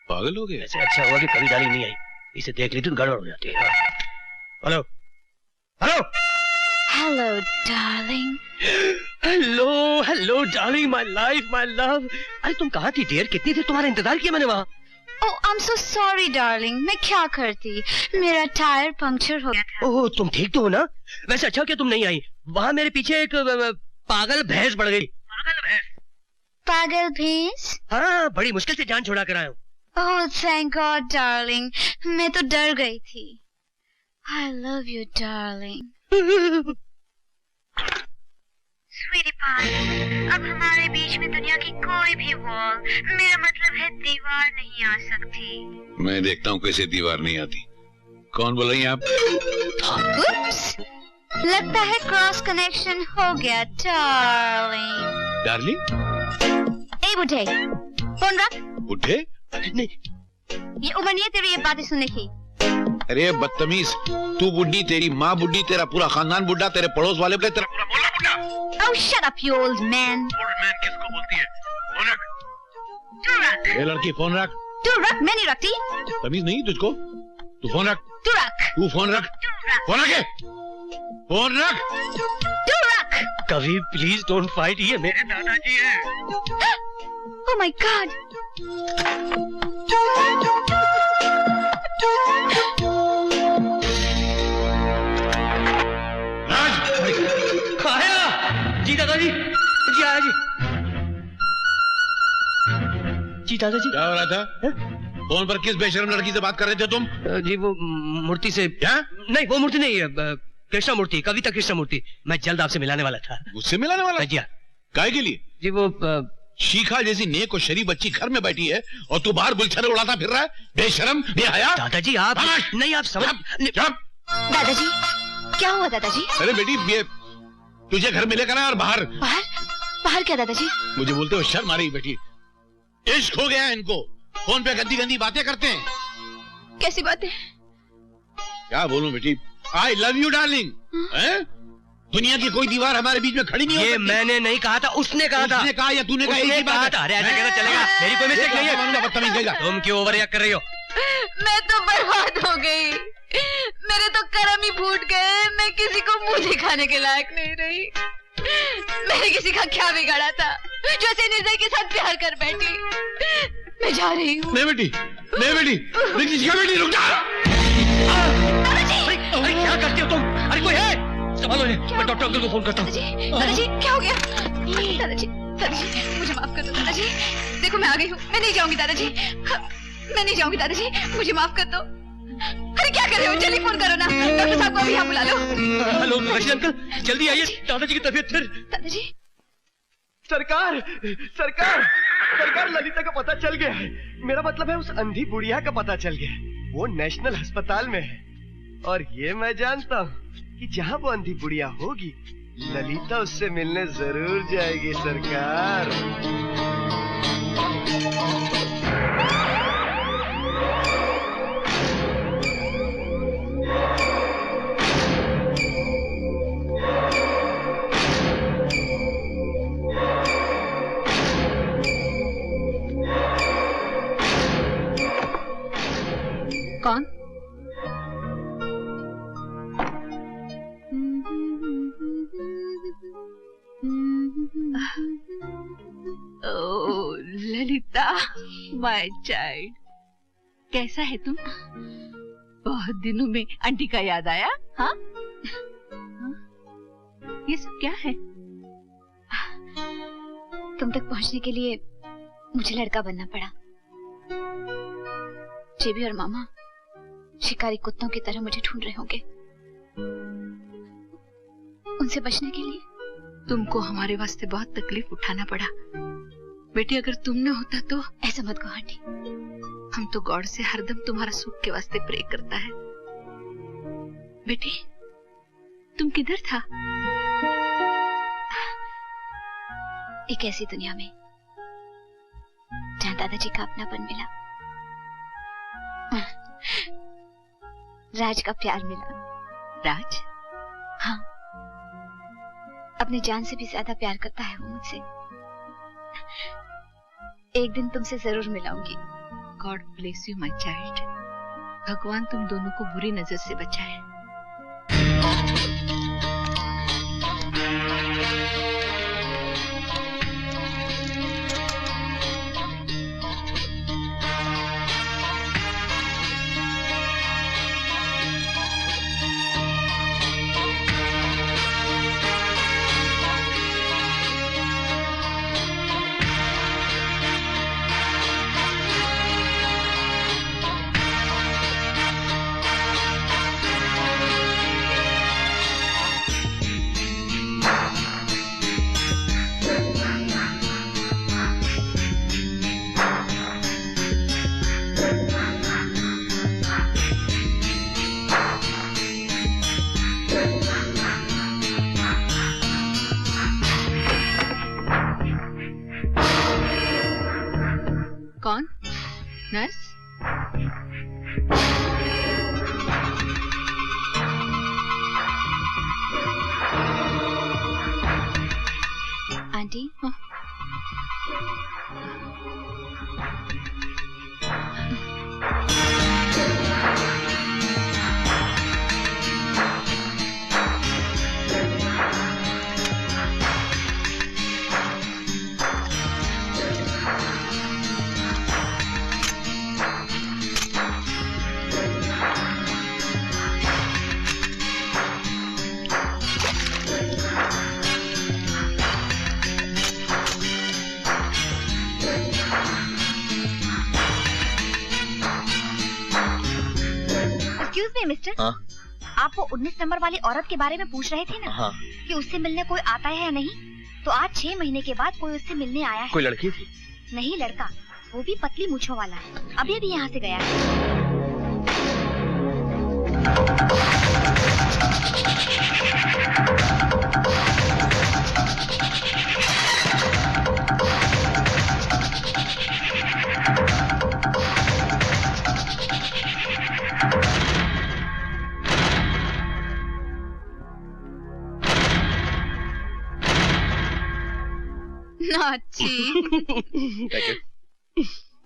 पागल हो गए? ऐसे अच्छा हुआ कि कभी डाली नहीं आई, इसे देख ली तो गड़बड़ हो जाती है। Hello hello hello darling. Hello hello darling, my life my love. अरे तुम कहाँ थी डियर? कितनी देर तुम्हारा इंतजार किया मैंने वहाँ। Oh I am so sorry darling, मैं क्या करती, मेरा टायर पंक्चर हो गया था। ओह तुम ठीक तो हो ना? वैसे अच्छा क्या तुम नहीं आई, वहाँ मेरे पीछे एक पागल भैंस पड़ गई। पागल भैंस? पागल भैंस? हाँ, बड़ी मुश्किल से जान छुड़ा कर आया हूँ। ओह थैंक गॉड डार्लिंग, मैं तो डर गई थी। I love you darling. Sweetie pie, अब हमारे बीच में दुनिया की कोई भी वॉल, मेरा मतलब है दीवार नहीं आ सकती। मैं देखता हूँ कैसे दीवार नहीं आती। कौन बोल रही हैं आप? Oops, लगता है क्रॉस कनेक्शन हो गया डार्लिंग। डार्लिंग? ए बुढ़े, फोन रख। बुढ़े? नहीं, ये उम्र नहीं है तेरी ये बातें सुनने की। अरे बदतमीज, तू बुढ़ी, तेरी माँ बुढ़ी, तेरा पूरा खानदान बुढ़ा, तेरे पड़ोस वाले बुढ़े, तेरा पूरा मोहल्ला बुढ़ा। Oh shut up you old man। Old man किसको बोलती है? फोन रख। तू रख। ये लड़की फोन रख। तू रख, मैं नहीं रखती। तमीज नहीं तुझको? तू फोन रख। तू रख। तू फोन रख। फोन रखे। फोन रख। तू रख। कभी प्लीज डोंट फाइट, ये मेरे दादाजी हैं। Oh my God। जी दादाजी, जी आया जी। जी दादाजी। क्या हो रहा था? फोन पर किस बेशरम लड़की से बात कर रहे थे तुम? जी वो मूर्ति से। क्या? नहीं वो मूर्ति नहीं है, कृष्णा मूर्ति, कविता कृष्णा मूर्ति। मैं जल्द आपसे मिलाने वाला था। मुझसे मिलाने वाला? जी हाँ। काहे के लिए? जी वो शिखा जैसी नेक और शरीफ बच्ची घर में बैठी है और तू बाहर गुलछरे उड़ाता फिर रहा है, बेशरम बेहया। दादाजी आप नहीं, आप समझ। दादाजी क्या हुआ दादाजी? अरे बेटी ये तुझे घर में लेकर आया और बाहर। बाहर? बाहर क्या दादाजी? मुझे बोलते हो शर्म आ रही बेटी? इश्क हो गया है इनको, फोन पे गंदी गंदी बातें करते हैं। कैसी बातें? क्या बोलूं बेटी? आई लव यू डार्लिंग। दुनिया की कोई दीवार हमारे बीच में खड़ी नहीं हो सकती। मैंने नहीं कहा था, उसने कहा था। उसने कहा या तूने कहा? एक ही बात है। अरे ऐसा कैसे चलेगा? मेरी कोई मिस्टेक नहीं है। बदतमीज कहेगा। तुम क्यों ओवर रिएक्ट कर रही हो? मैं तो बर्बाद हो गई, मेरे तो कर्म ही फूट गए। मैं किसी को मुंह दिखाने के लायक नहीं रही। मैंने किसी का क्या बिगाड़ा था जो ऐसे निर्दय के साथ प्यार कर बैठी? मैं जा रही हूँ। नहीं बेटी, नहीं बेटी, बेटी रुक जा। अरे क्या करती हो तुम? अरे कोई है? संभालो इन्हें, मैं डॉक्टर अंकल को फोन करता हूँ। दादाजी क्या हो गया? दादाजी दादाजी मुझे माफ कर दो दादाजी। देखो मैं आ गई हूँ, मैं नहीं जाऊंगी दादाजी, मैं नहीं जाऊंगी दादाजी, मुझे माफ कर दो। अरे क्या कर रहे हो? जल्दी फोन करो ना, डॉक्टर साहब को अभी यहाँ बुला लो। हेलो रशीद अंकल, जल्दी आइए, दादाजी की तबीयत फिर। दादाजी। सरकार सरकार सरकार, ललिता का पता चल गया है। मेरा मतलब है उस अंधी बुढ़िया का पता चल गया है। वो नेशनल अस्पताल में है और ये मैं जानता हूँ कि जहाँ वो अंधी बुढ़िया होगी ललिता उससे मिलने जरूर जाएगी सरकार। कौन? ओह ललिता, माय चाइल्ड, कैसा है तुम? बहुत दिनों में आंटी का याद आया? हाँ? ये सब क्या है? तुम तक पहुंचने के लिए मुझे लड़का बनना पड़ा। जेबी और मामा शिकारी कुत्तों की तरह मुझे ढूंढ रहे होंगे। उनसे बचने के लिए तुमको हमारे वास्ते बहुत तकलीफ उठाना पड़ा बेटी। अगर तुम न होता तो। ऐसा मत कहो आंटी। हम तो गॉड से हरदम तुम्हारा सुख के वास्ते प्रे करता है। बेटी तुम किधर था? एक ऐसी दुनिया में जहाँ दादाजी का अपनापन मिला, राज का प्यार मिला। राज? हाँ, अपनी जान से भी ज्यादा प्यार करता है वो मुझसे। एक दिन तुमसे जरूर मिलाऊंगी। God bless you my child. भगवान तुम दोनों को बुरी नजर से बचाए। कौन? नर्स? आंटी, मिस्टर, आप वो 19 नंबर वाली औरत के बारे में पूछ रहे थे ना, कि उससे मिलने कोई आता है या नहीं। तो आज 6 महीने के बाद कोई उससे मिलने आया है। कोई लड़की थी? नहीं, लड़का, वो भी पतली मूंछों वाला है। अभी अभी यहाँ से गया है।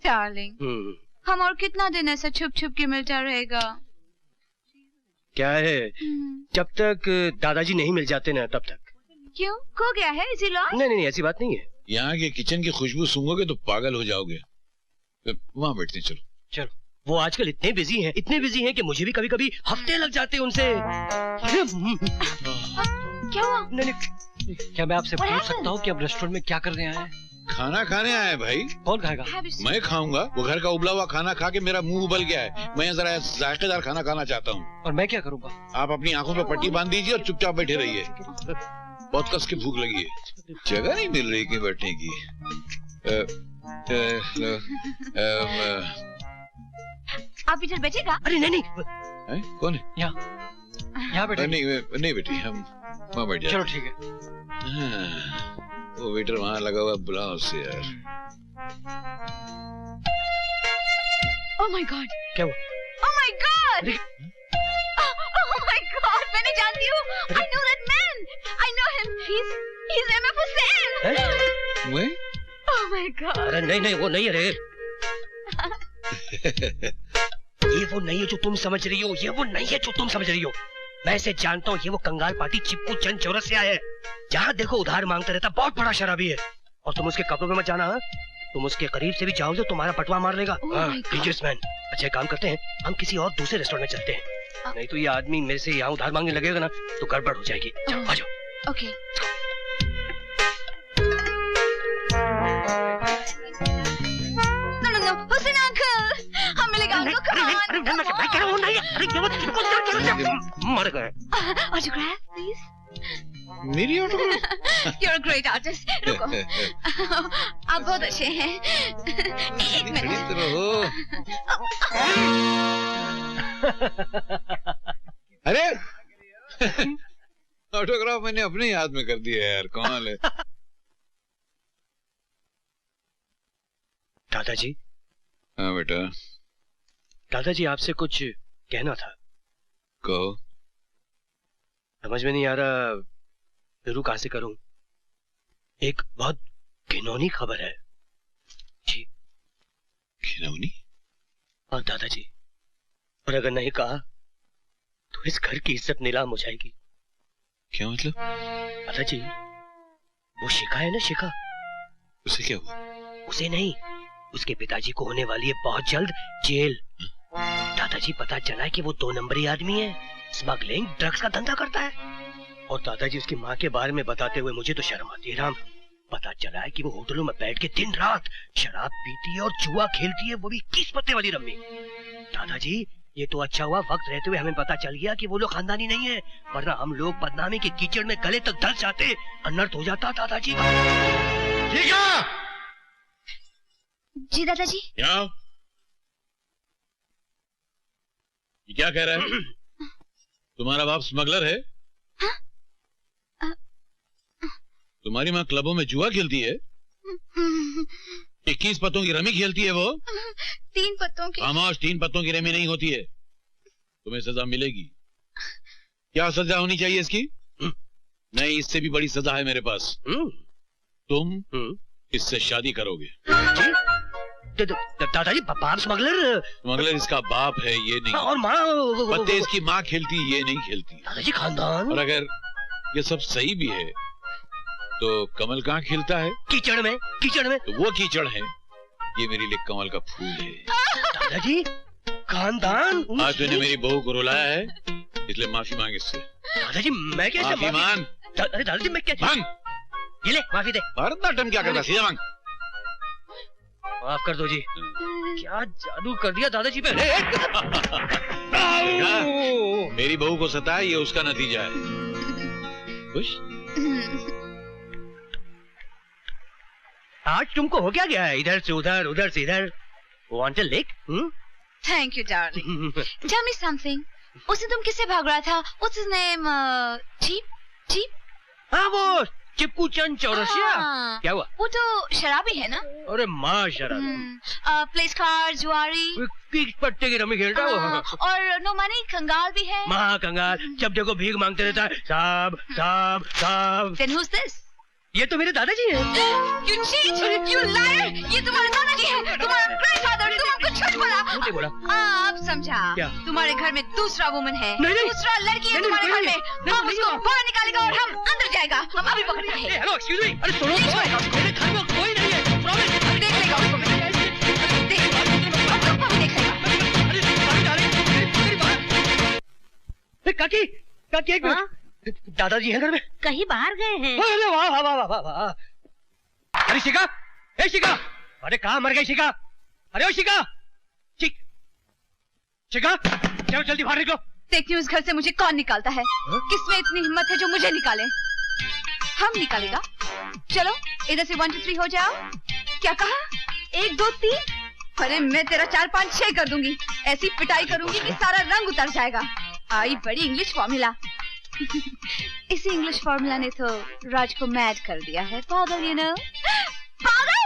डार्लिंग, हम और कितना दिन ऐसा छुप छुप के मिलता रहेगा? क्या है, जब तक दादाजी नहीं मिल जाते ना तब तक। क्यों, खो गया है इसी लॉज? नहीं नहीं ऐसी बात नहीं है। यहाँ के किचन की खुशबू सूंघोगे तो पागल हो जाओगे। वहाँ बैठते हैं, चलो चलो। वो आजकल इतने बिजी हैं कि मुझे भी कभी कभी हफ्ते लग जाते हैं उनसे। क्या हुआ? नहीं, क्या मैं आपसे पूछ सकता हूँ कि अब रेस्टोरेंट में क्या करने आए हैं? खाना खाने आए भाई। कौन खाएगा? मैं खाऊंगा। वो घर का उबला हुआ खाना खा के मेरा मुंह उबल गया है। मैं जरा जायकेदार खाना खाना चाहता हूँ। और मैं क्या करूँगा? आप अपनी आंखों पे पट्टी बांध दीजिए और चुपचाप बैठे रहिए। बहुत कस के भूख लगी है, जगह नहीं मिल रही कि बैठने की। आप इधर बैठेगा? अरे नहीं नहीं। कौन है? यहाँ बैठे। नहीं बेटी, हम वहाँ बैठ जाए। चलो ठीक है। वो वेटर वहाँ लगा हुआ, बुलाओ उससे यार। Oh my God! क्या हुआ? Oh my God! Oh my God! मैंने जानती हूँ। I know that man. I know him. He's MF Hussain. मैं? Oh my God! अरे नहीं नहीं, वो नहीं है रे। ये वो नहीं है जो तुम समझ रही हो। ये वो नहीं है जो तुम समझ रही हो। मैं इसे जानता हूँ। ये वो कंगाल पार्टी चिपकू चंद चौरसिया है। जहाँ देखो उधार मांगता रहता, बहुत बड़ा शराबी है। और तुम उसके कब्रों में मत जाना। तुम उसके करीब से भी जाओगे तो तुम्हारा पटवा मार लेगा। बिजनेसमैन। अच्छा काम करते हैं, हम किसी और दूसरे रेस्टोरेंट में चलते हैं। नहीं तो ये आदमी मेरे से यहाँ उधार मांगने लगेगा ना तो गड़बड़ हो जाएगी। आ जाओ। ओके। हुसैन अंकल, हम मिलेगा अंकल। मर गए। Autograph please. मेरी autograph? You're a great artist. रुको। आप बहुत अच्छे हैं। एक मिनट। अरे ऑटोग्राफ मैंने अपने याद में कर दिया यार। कमाल है। दादाजी। हाँ बेटा। दादाजी आपसे कुछ कहना था। कहो। समझ में नहीं आ रहा शुरू कहां से करूं? एक बहुत घिनौनी खबर है जी। घिनौनी? हाँ दादाजी, और अगर नहीं कहा तो इस घर की इज्जत नीलाम हो जाएगी। क्या मतलब? दादाजी, वो शिखा है ना, शिखा, उसे क्या हुआ? उसे नहीं, उसके पिताजी को होने वाली है बहुत जल्द जेल। दादाजी, पता चला है कि वो 2 नंबरी आदमी है, स्मगलिंग ड्रग्स का धंधा करता है। और दादाजी, उसकी माँ के बारे में बताते हुए मुझे तो शर्म आती है राम। पता चला है कि वो होटलों में बैठ के दिन रात शराब पीती है और जुआ खेलती है, वो भी 21 पत्ते वाली रम्मी। दादाजी, ये तो अच्छा हुआ वक्त रहते हुए हमें पता चल गया कि वो लोग खानदानी नहीं है, वरना हम लोग बदनामी के कीचड़ में गले तक धंस जाते, अनर्थ हो जाता दादाजी। ठीक है जी दादाजी। क्या? ये क्या कह रहा है? तुम्हारा बाप स्मगलर है? तुम्हारी माँ क्लबों में जुआ खेलती है? 21 पत्तों की रमी खेलती है वो? 3 पत्तों की। खामोश, 3 पत्तों की रमी नहीं होती है। तुम्हें सजा मिलेगी। क्या सजा होनी चाहिए इसकी? नहीं, इससे भी बड़ी सजा है मेरे पास। तुम इससे शादी करोगे। दादाजी, बाप स्मगलर? स्मगलर इसका बाप है, ये नहीं। और माँ? पत्ते इसकी माँ खेलती, ये नहीं खेलती। दादाजी, खानदान। और अगर ये सब सही भी है तो कमल कहाँ खिलता है? कीचड़ में। कीचड़ में? तो वो कीचड़ है, ये मेरे लिए कमल का फूल है। दादाजी, खानदान। आज तूने मेरी बहू को रुलाया है, इसलिए माफी मांग इससे। दादाजी, मैं कैसे माफी मांग? अरे दादाजी, मैं क्या मांग। ये ले, माफी दे। भरतनाट्यम क्या करता? सीधा मांग। माफ कर दो जी। क्या जादू कर दिया दादाजी पे। मेरी बहू को सताया, ये उसका नतीजा है। खुश? आज तुमको हो क्या गया है? इधर से उधर, उधर से इधर। Want a lick? Thank you darling. Tell me something. उस दिन तुम किससे भाग रहा था? What's his name? Cheap? Cheap? हाँ, वो चिपकू चंद चौरसिया। हाँ। क्या हुआ? वो तो शराबी है ना? अरे माँ शराबी। प्लेस कार्ड, जुआरी, 21 पत्ते की रमी खेलता है वो। और नो मनी, कंगाल भी है। माँ कंगाल, जब देखो भीख मांगते रहता है। साहब साहब साहब। Then who's this? ये तो मेरे दादाजी हैं। You cheat! You liar! ये तुम्हारे दादाजी हैं, तुम्हारा ग्रैंडफादर। तुम हमको झूठ बोला। झूठ बोला? आप समझा? क्या? तुम्हारे घर में दूसरा वुमन है, नहीं, नहीं, दूसरा लड़की है नहीं, तुम्हारे घर नहीं, में। हम उसको बाहर निकालेगा और हम अंदर जाएगा। हम अभी पकड़ते हैं। Hello, excuse me. अरे सुनो, मेरे घर में कोई नहीं है। प्रॉमिस। देख लेगा उसको मैं। देख लेगा। अब तुमको भी देख लेगा। काकी, काकी एक मिनट। दादाजी हैं घर में? कहीं बाहर गए हैं। अरे वाह वाह वाह वाह वाह। अरे शिखा, ए शिखा, अरे कहाँ मर गई शिखा? अरे ओ शिखा, शिखा, चलो जल्दी बाहर निकलो। देखती हूँ इस घर से मुझे कौन निकालता है। किसमें इतनी हिम्मत है जो मुझे निकाले? हम निकालेगा? चलो इधर से 1 2 3 हो जाओ। क्या कहा? 1 2 3? अरे मैं तेरा 4 5 6 कर दूंगी। ऐसी पिटाई करूंगी कि सारा रंग उतर जाएगा। आई बड़ी इंग्लिश फॉर्मूला। इसी इंग्लिश फॉर्मूला ने तो राज को मैड कर दिया है। पागल, यू नो, पागल।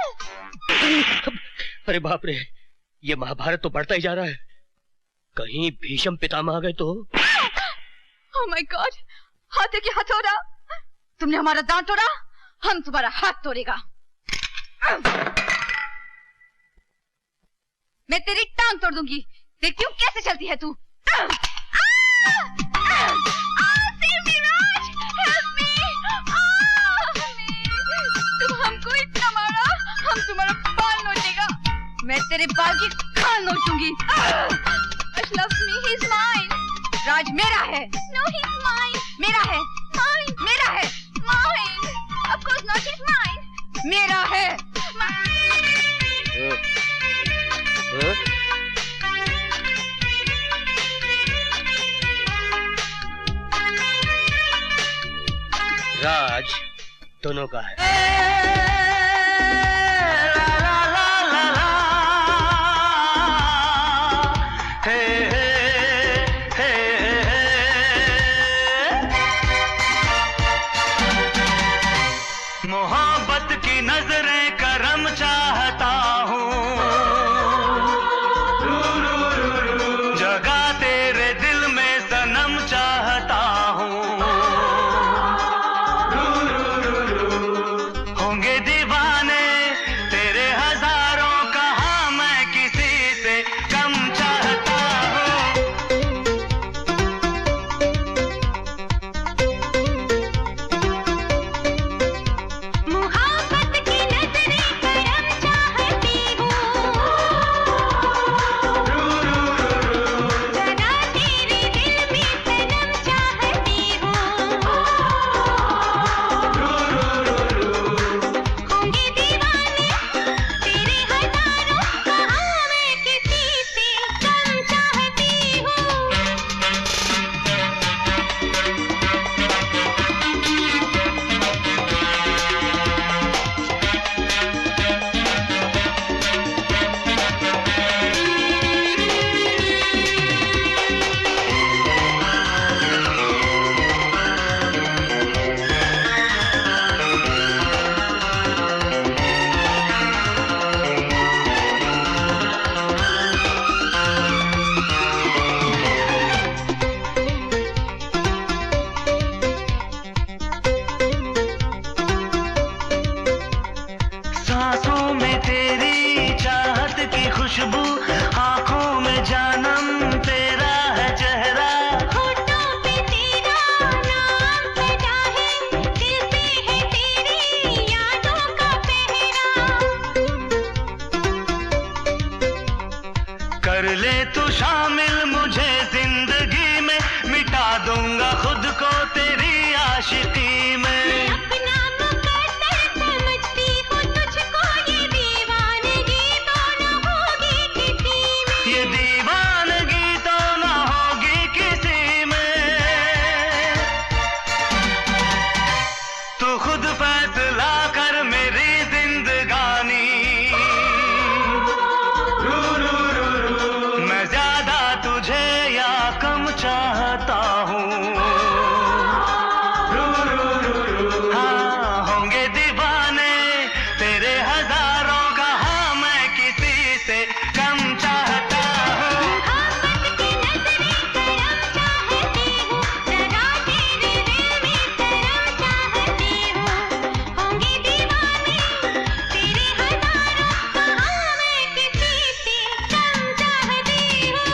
अरे बाप रे, ये महाभारत तो बढ़ता ही जा रहा है। कहीं भीष्म पितामह आ गए तो? ओह माय गॉड, हाथ के हथौड़ा। तुमने हमारा दांत तोड़ा, हम तुम्हारा हाथ तोड़ेगा। मैं तेरी टांग तोड़ दूंगी। देखती हूँ कैसे चलती है तू। तुम हमको इतना मारा, हम तुम्हारा बाल नोचेगा। मैं तेरे बाल की खाल नोचूंगी। He's mine. राज मेरा है। No, he's mine. मेरा है। Mine. मेरा है। Mine. Of course not, he's mine. मेरा है। राज दोनों का है। मोहब्बत की नजरें करम चाहता हूँ, जगह तेरे दिल में सनम चाहता हूँ। शामिल मुझे जिंदगी में, मिटा दूंगा खुद को तेरी आशिकी में। अपना मुकद्दर समझती हूँ तुझको, ये दीवानगी तो न होगी किसी में। ये दीवानगी तो न होगी किसी में। तू खुद फैसला कर मेरी जिंदगानी। मैं ज्यादा तुझे या कम चाहता हूँ। हाँ, होंगे दीवाने तेरे हजारों, कहाँ मैं किसी से कम चाहता हूँ। मोहब्बत की नजरें करम चाहती हूँ, जरा तेरे दिल में शर्म चाहती हूँ। होंगे दीवाने तेरे हजारों, कहाँ मैं किसी से कम चाहती हूँ।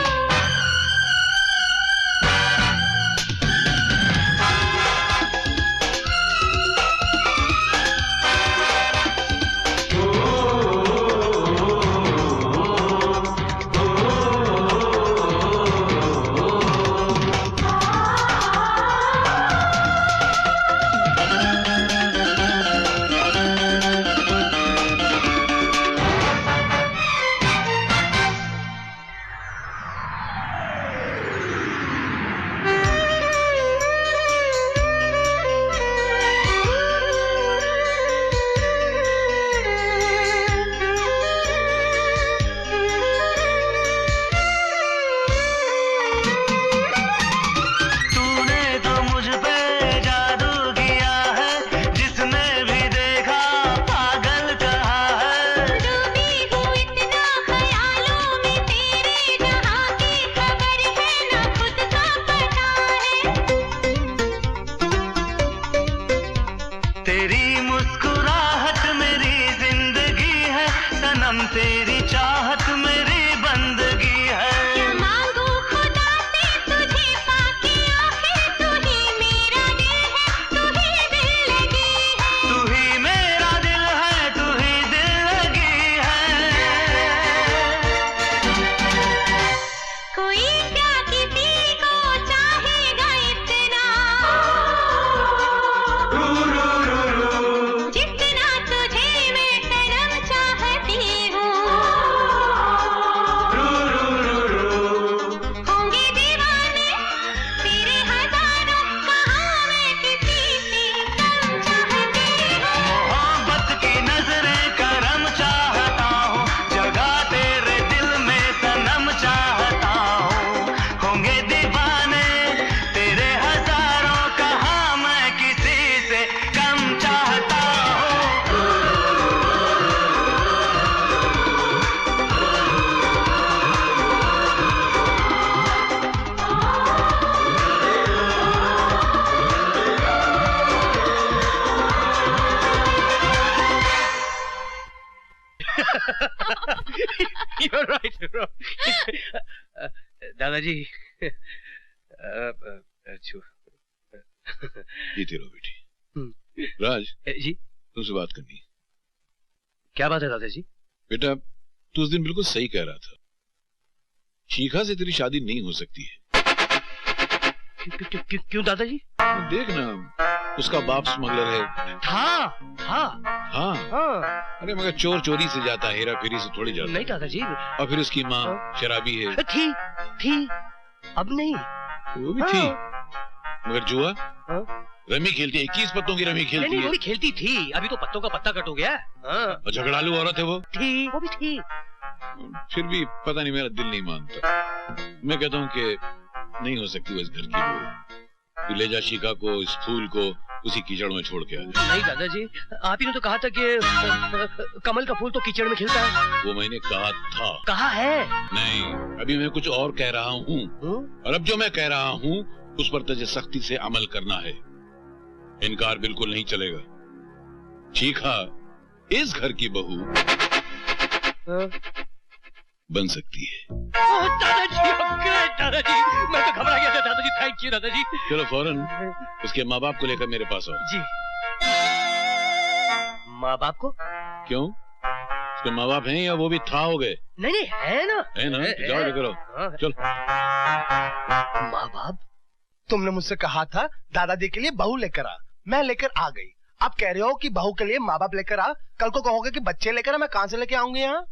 तूने तो मुझ पे जादू किया है, जिसने भी देखा पागल कहा है। डूबी हूँ इतना ख्यालों में तेरे, जहाँ की खबर है ना खुद का पता है। तेरी मुस्कुराहट मेरी जिंदगी है, सनम तेरी चाहत मेरी बंदगी है। क्या मांगू खुदा से तुझे पाके, आखिर तू ही मेरा दिल है, तू ही दिल लगी है। तू ही मेरा दिल है, तू ही दिल लगी है। कोई क्या किसी को चाहेगा इतना, जितना तुझे मैं सनम चाहती हूँ। होंगे दीवाने तेरे हजारों, कहाँ मैं किसी से कम चाहती हूँ। मोहब्बत की नजरें करम चाहता हूँ, जगह तेरे दिल में सनम चाहता हूँ। होंगे दीवाने तेरे हजारों, कहाँ मैं किसी से कम चाहता हूँ। You're right, you're right. दादाजी जीते रहो बेटी। राज, जी तुमसे बात करनी है। क्या बात है दादाजी? बेटा, तू उस दिन बिल्कुल सही कह रहा था। शिखा से तेरी शादी नहीं हो सकती है। क्यों दादाजी? देख ना, उसका बाप स्मगलर है। हाँ। अरे मगर चोर चोरी से जाता है, हेरा फेरी से थोड़ी जाता। नहीं दादाजी। और फिर उसकी माँ शराबी है। थी अब नहीं। वो भी थी, मगर जुआ रमी खेलती है, 21 पत्तों की रमी खेलती नहीं, है। वो भी खेलती थी, अभी तो पत्तों का पत्ता कट हो गया। और झगड़ालू औरत है वो। वो भी थी। फिर भी पता नहीं, मेरा दिल नहीं मानता। मैं कहता हूँ कि नहीं हो सकती वो इस घर की बहू। तू ले जा शिखा को, इस फूल को उसी कीचड़ में छोड़ के आ जा। नहीं दादाजी, आप ही ने तो कहा था कि कमल का फूल तो कीचड़ में खिलता है। वो मैंने कहा था। कहा है? नहीं, अभी मैं कुछ और कह रहा हूँ। और अब जो मैं कह रहा हूँ उस पर तुझे सख्ती से अमल करना है। इनकार बिल्कुल नहीं चलेगा। शिखा इस घर की बहू बन सकती है। दादाजी, दादाजी, मैं तो घबरा गया था दादाजी। थैंक यू दादाजी। चलो फौरन उसके माँ बाप को लेकर मेरे पास आओ। जी। माँ बाप को? क्यों? उसके माँ बाप हैं या वो भी था हो गए? नहीं नहीं है ना, है ना, तो जाओ लेकर आओ। चल। माँ बाप, तुमने मुझसे कहा था दादाजी के लिए बहू लेकर आ, मैं लेकर आ गई। आप कह रहे हो कि बहू के लिए माँ बाप लेकर आ, कल को कहोगे कि बच्चे लेकर आ, मैं कहाँ से लेके आऊंगी यहाँ?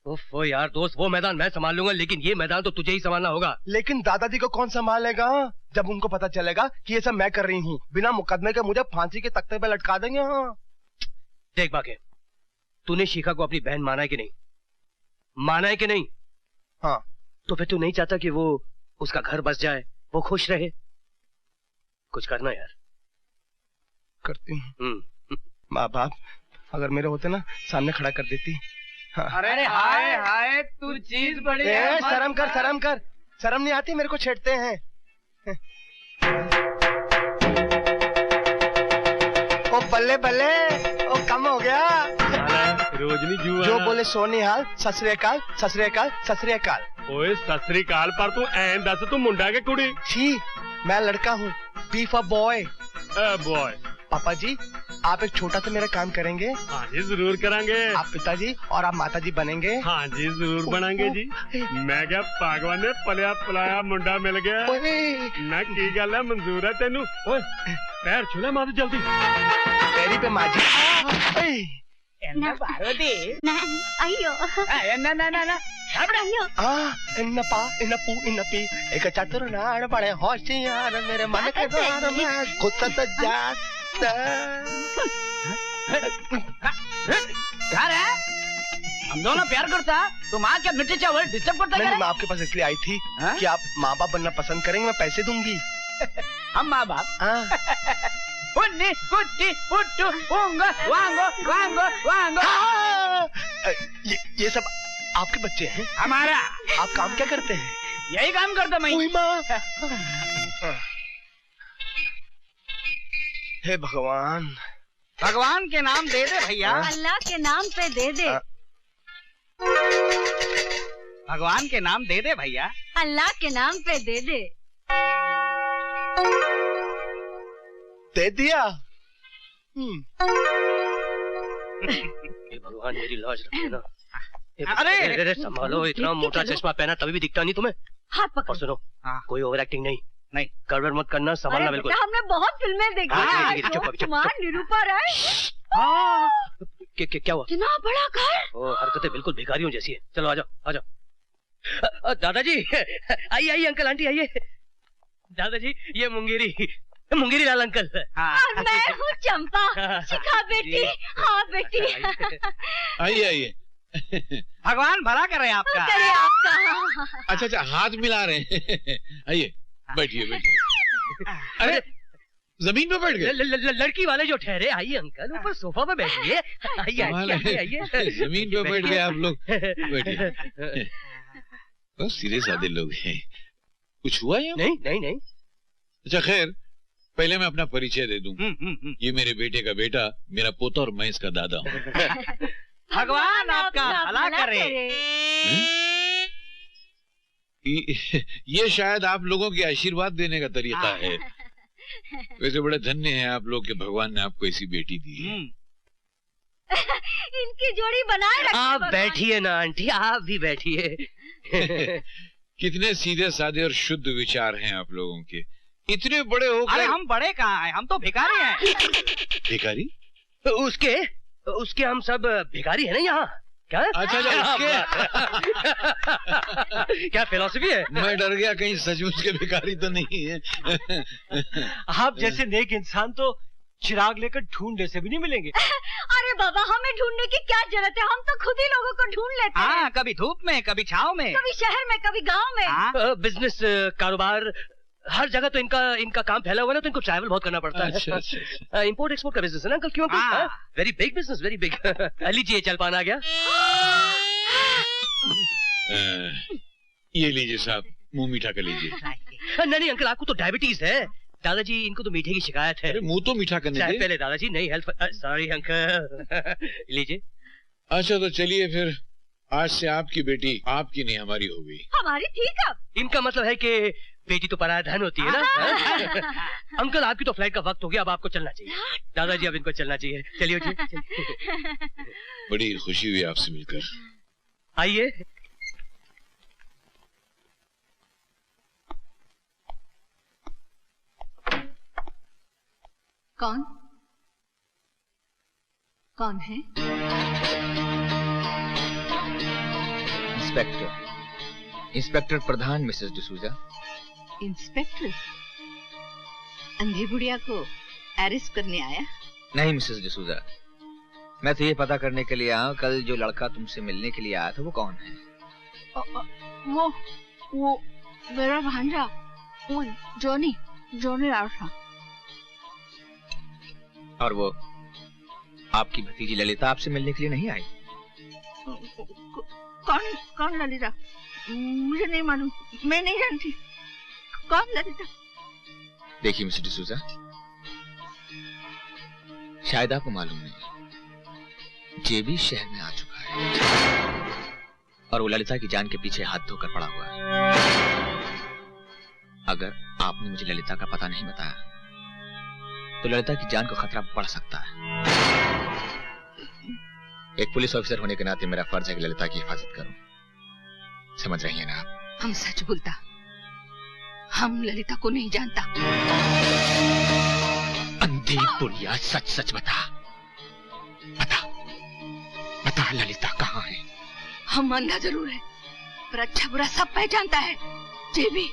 ओफो यार दोस्त, वो मैदान मैं संभाल लूंगा, लेकिन ये मैदान तो तुझे ही संभालना होगा। लेकिन दादाजी को कौन संभालेगा जब उनको पता चलेगा कि ये सब मैं कर रही हूँ? बिना मुकदमे के मुझे फांसी के तख्ते पे लटका देंगे। हाँ देख बाके, तूने शिखा को अपनी बहन माना है कि नहीं? माना है कि नहीं? हाँ। तो फिर तू नहीं चाहता कि वो उसका घर बस जाए, वो खुश रहे? कुछ करना यार। करती हूँ। माँ बाप अगर मेरे होते ना सामने खड़ा कर देती। हाँ। अरे हाय हाय, तू चीज बड़ी है। शर्म कर, शर्म कर, शर्म नहीं आती? मेरे को छेड़ते हैं। ओ बल्ले बल्ले, ओ कम हो गया। रोजनी जुआ जो बोले सो निहाल, सत श्री अकाल, सत श्री अकाल, सत श्री अकाल। ओए सत श्री अकाल पर तू ऐन दस, तू मुंडा के कुड़ी? छी, मैं लड़का हूँ, बी फॉर बॉय। बॉय। पापा जी आप एक छोटा सा मेरा काम करेंगे? हाँ जी जरूर करांगे। आप पिताजी और आप माताजी बनेंगे? हाँ जी जरूर बनाएंगे जी। मैं क्या पागवान ने पलिया पलाया मुंडा मिल गया ना, की गल है, मंजूर है तेनू? ओए पैर छूला मार जल्दी। पैरी पे माजी। पार्वती अयो ना ना ना ना इन्नपू इन्नपी एक चतुर नाड़ बड़े होशियार, मेरे मन के द्वार में घुसत जाता। यार है हम दोनों प्यार करता, तुम आ क्या मिट्टी चावल डिस्टर्ब करता है? मैं आपके पास इसलिए आई थी कि आप माँ बाप बनना पसंद करेंगे, मैं पैसे दूंगी। हम माँ बाप? उन्नी कुट्टी उट्टू उंग वांगो वांगो वांगो। ये सब आपके बच्चे हैं? हमारा। आप काम क्या करते हैं? यही काम करता मैं। हे भगवान, भगवान के नाम दे दे भैया। अल्लाह के नाम पे दे दे। भगवान के नाम दे दे भैया। अल्लाह के नाम पे दे दे। दे दिया। ये भगवान मेरी लाज रखे ना। अरे संभालो, इतना मोटा चश्मा पहना तभी भी दिखता नहीं तुम्हें? हाथ पकड़। और सुनो, कोई ओवर एक्टिंग नहीं, नहीं गड़बड़ मत करना, संभालना बिल्कुल। हमने बहुत फिल्में देखी। कुमार निरूपा राय। क्या हुआ? इतना बड़ा घर। ओ हरकतें बिल्कुल भिखारियों जैसी है। चलो आ जाओ आ जाओ। दादाजी आइए आइए, अंकल आंटी आइए। दादाजी ये मुंगेरी लाल अंकल। और मैं हूँ चंपा। शिखा बेटी। हाँ बेटी। आइए आइए। भगवान भला करे आपका। करे आपका। अच्छा हाथ मिला रहे हैं। आइए बैठिए बैठिए। अरे जमीन पे बैठ गए? लड़की वाले जो ठहरे, आइए अंकल ऊपर सोफा पे बैठिए। आइए आइए। जमीन पे बैठ गए आप लोग, बैठिए। बस सीधे साधे लोग हैं। कुछ हुआ या? नहीं नहीं नहीं। अच्छा खैर, पहले मैं अपना परिचय दे दूं। ये मेरे बेटे का बेटा, मेरा पोता और मैं इसका दादा हूँ। भगवान आपका भला करे। ये शायद आप लोगों के आशीर्वाद देने का तरीका है। वैसे बड़े धन्य हैं आप लोग कि भगवान ने आपको ऐसी बेटी दी है। इनकी जोड़ी बनाए रखिए। आप बैठिए ना आंटी, आप भी बैठिए। कितने सीधे साधे और शुद्ध विचार हैं आप लोगों के, इतने बड़े होकर। अरे हम बड़े कहाँ हैं, हम तो भिखारी हैं। भिखारी? उसके हम सब भिखारी है ना यहाँ। क्या? अच्छा क्या फिलॉसफी है? मैं डर गया कहीं सचमुच के भिखारी तो नहीं है। आप जैसे नेक इंसान तो चिराग लेकर ढूंढने से भी नहीं मिलेंगे। अरे बाबा, हमें ढूंढने की क्या जरूरत है, हम तो खुद ही लोगों को ढूंढ लेते हैं। हाँ, कभी धूप में, कभी छाव में, कभी शहर में, कभी गांव में। बिजनेस, कारोबार, हर जगह तो इनका काम फैला हुआ है ना, तो इनको ट्रैवल बहुत करना पड़ता है। अच्छा। इंपोर्ट एक्सपोर्ट का बिजनेस है ना अंकल? क्यों? Very big business, very big. लीजिए जलपान आ गया। ये लीजिए साहब, मुंह मीठा कर लीजिए। नहीं अंकल, आपको तो डायबिटीज है। दादाजी इनको तो मीठे की शिकायत है। मुंह तो मीठा करने दे पहले दादाजी। नहीं हेल्प, सॉरी अंकल। लीजिए। अच्छा तो चलिए फिर, आज से आपकी बेटी आपकी नहीं हमारी हो गई। हमारी थी कब? इनका मतलब है कि बेटी तो पराया धन होती है ना। अंकल आपकी तो फ्लाइट का वक्त हो गया, अब आपको चलना चाहिए। दादाजी अब इनको चलना चाहिए। चलिए उठिए। बड़ी खुशी हुई आपसे मिलकर। आइए। कौन कौन है? इंस्पेक्टर प्रधान मिसेस डिसूजा। इंस्पेक्टर अंधी बुढ़िया को अरेस्ट करने आया? नहीं मिसेस डिसूजा, मैं तो ये पता करने के लिए आया हूं कल जो लड़का तुमसे मिलने के लिए आया था वो कौन है? वो मेरा भांजा, वो जॉनी राठा। और वो आपकी भतीजी ललिता आपसे मिलने के लिए नहीं आई? कौन ललिता? मुझे नहीं मालूम, मैं नहीं जानती। कौन ललिता? देखिए मिस्टर डिसूजा, शायद आपको मालूम नहीं, जेबी शहर में आ चुका है और वो ललिता की जान के पीछे हाथ धोकर पड़ा हुआ है। अगर आपने मुझे ललिता का पता नहीं बताया तो ललिता की जान को खतरा पड़ सकता है। एक पुलिस ऑफिसर होने के नाते मेरा फर्ज है कि ललिता की हिफाजत करूं। समझ रही हैं ना आप? हम सच बोलता, हम ललिता को नहीं जानता। अंधी बुढ़िया, सच सच बता, बता ललिता कहाँ है? हम अंधा जरूर है पर अच्छा बुरा सब पहचानता है। जेबी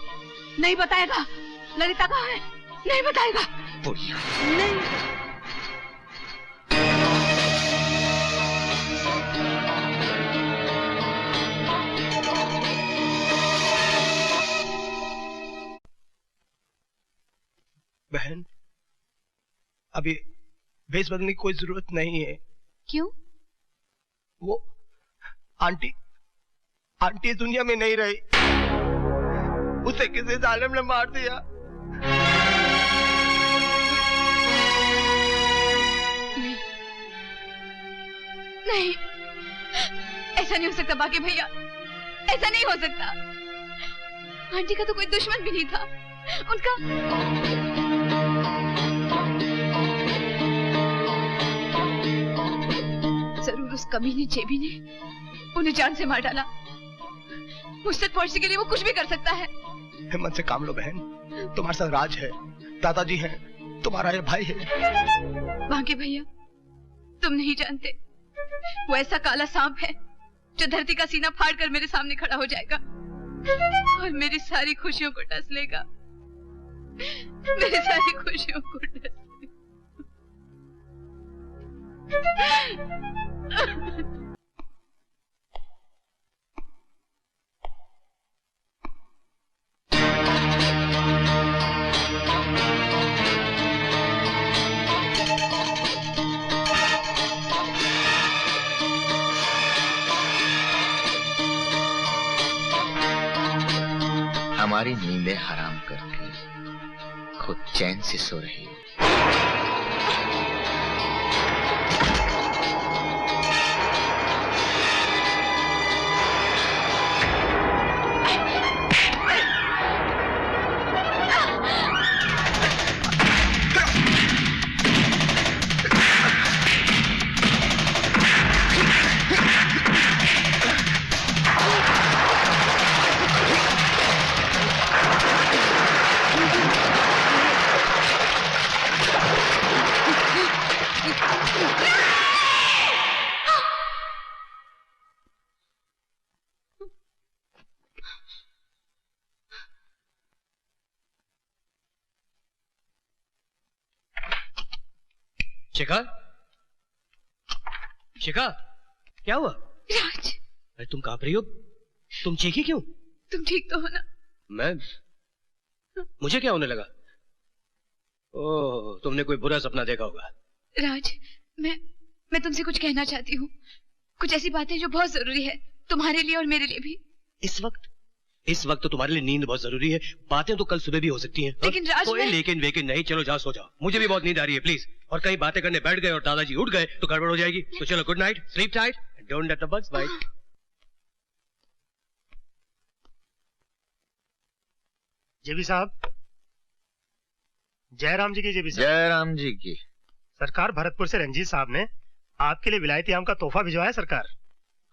नहीं बताएगा ललिता कहाँ है, नहीं बताएगा। बुढ़िया नहीं। बहन, अभी भेस बदलने की कोई जरूरत नहीं है। क्यों? वो आंटी इस दुनिया में नहीं रही, उसे किसी जालिम ने मार दिया। नहीं, ऐसा नहीं हो सकता बाकी भैया, ऐसा नहीं हो सकता। आंटी का तो कोई दुश्मन भी नहीं था, उनका जरूर उस कमीने जेबी ने उन्हें जान से मार डाला। मुझसे पहुंचने के लिए वो कुछ भी कर सकता है। हिम्मत से काम लो बहन, तुम्हारे साथ राज है, दादाजी हैं, तुम्हारा ये भाई है। बाकी भैया, तुम नहीं जानते, वो ऐसा काला सांप है जो धरती का सीना फाड़कर मेरे सामने खड़ा हो जाएगा और मेरी सारी खुशियों को डस लेगा। मेरी सारी खुशियों को डस लेगा। हमारी नींदें हराम करके खुद चैन से सो रही हो। शिखा, शिखा, क्या हुआ? राज, अरे तुम कांप रही हो, तुम चीखी क्यों? तुम ठीक तो हो ना? मुझे क्या होने लगा? ओह, तुमने कोई बुरा सपना देखा होगा। राज, मैं तुमसे कुछ कहना चाहती हूँ, कुछ ऐसी बातें जो बहुत जरूरी है तुम्हारे लिए और मेरे लिए भी। इस वक्त तो तुम्हारे लिए नींद बहुत जरूरी है, बातें तो कल सुबह भी हो सकती हैं। लेकिन राज, कोई लेकिन वेकिन नहीं, चलो जाओ सो जाओ, मुझे भी बहुत नींद आ रही है प्लीज। और कहीं बातें करने बैठ गए और दादाजी उठ गए तो गड़बड़ हो जाएगी। तो चलो good night, sleep tight, don't let the bugs bite. JB साहब, जयराम जी की जेबी साहब। जयराम जी की। सरकार, भरतपुर से रंजीत साहब ने आपके लिए विलायती आम का तोहफा भिजवाया सरकार।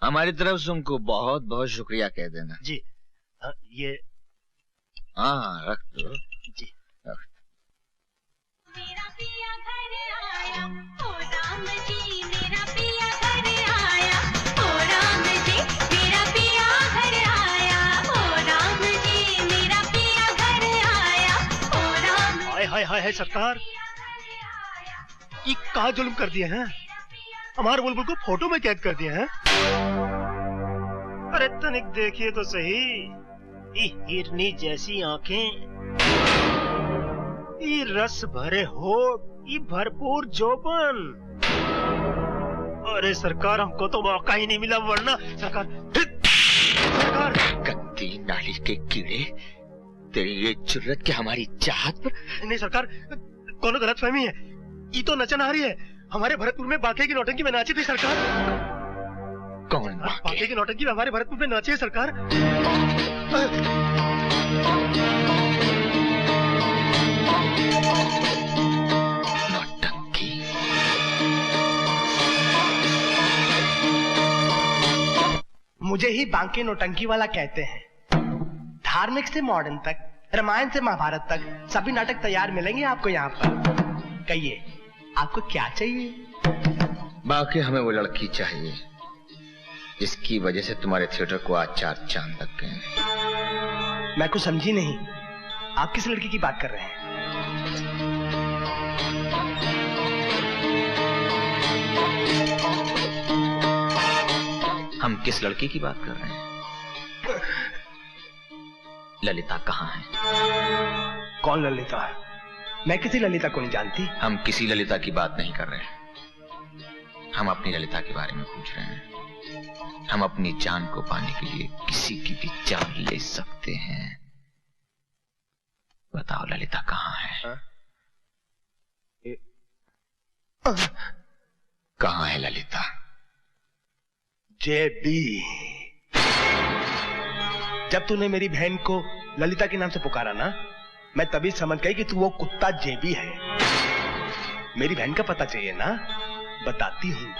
हमारी तरफ से उनको बहुत बहुत शुक्रिया कह देना। जी। ये हाँ, रख दो जी। रख। मेरा पिया घर आया, ओ राम जी मेरा पिया घर आया, ओ राम जी मेरा पिया घर आया, ओ राम जी मेरा पिया घर आया, ओ राम। हाय हाय हाय हाय सरकार, ये कहा जुल्म कर दिए हैं, हमारे बुलबुल को फोटो में कैद कर दिए हैं। अरे तनिक देखिए तो सही, ये हिरनी जैसी आंखें, ये रस भरे होठ, ये भरपूर जोबन। अरे सरकार, हमको तो मौका ही नहीं मिला, वरना सरकार गंदी नाली के कीड़े, तेरी ये जुर्रत के हमारी चाहत पर। नहीं सरकार, कोनो गलतफहमी है, ये तो नचन आ रही है, हमारे भरतपुर में बाके की नौटंकी में नाची थी सरकार। कौन बाके की नौटंकी में हमारे भरतपुर में नाची है सरकार। नौटंकी? मुझे ही बांके नौटंकी वाला कहते हैं। धार्मिक से मॉडर्न तक, रामायण से महाभारत तक सभी नाटक तैयार मिलेंगे आपको यहाँ पर। कहिए आपको क्या चाहिए? बाकी हमें वो लड़की चाहिए जिसकी वजह से तुम्हारे थिएटर को आज 4 चांद लग गए। मैं कुछ समझी नहीं, आप किस लड़की की बात कर रहे हैं? हम किस लड़की की बात कर रहे हैं? ललिता कहाँ है? कौन ललिता? मैं किसी ललिता को नहीं जानती। हम किसी ललिता की बात नहीं कर रहे हैं, हम अपनी ललिता के बारे में पूछ रहे हैं। हम अपनी जान को पाने के लिए किसी की भी जान ले सकते हैं। बताओ ललिता कहाँ है? कहाँ है ललिता? जेबी, जब तूने मेरी बहन को ललिता के नाम से पुकारा ना, मैं तभी समझ गई कि तू वो कुत्ता जेबी है। मेरी बहन का पता चाहिए ना, बताती हूँ।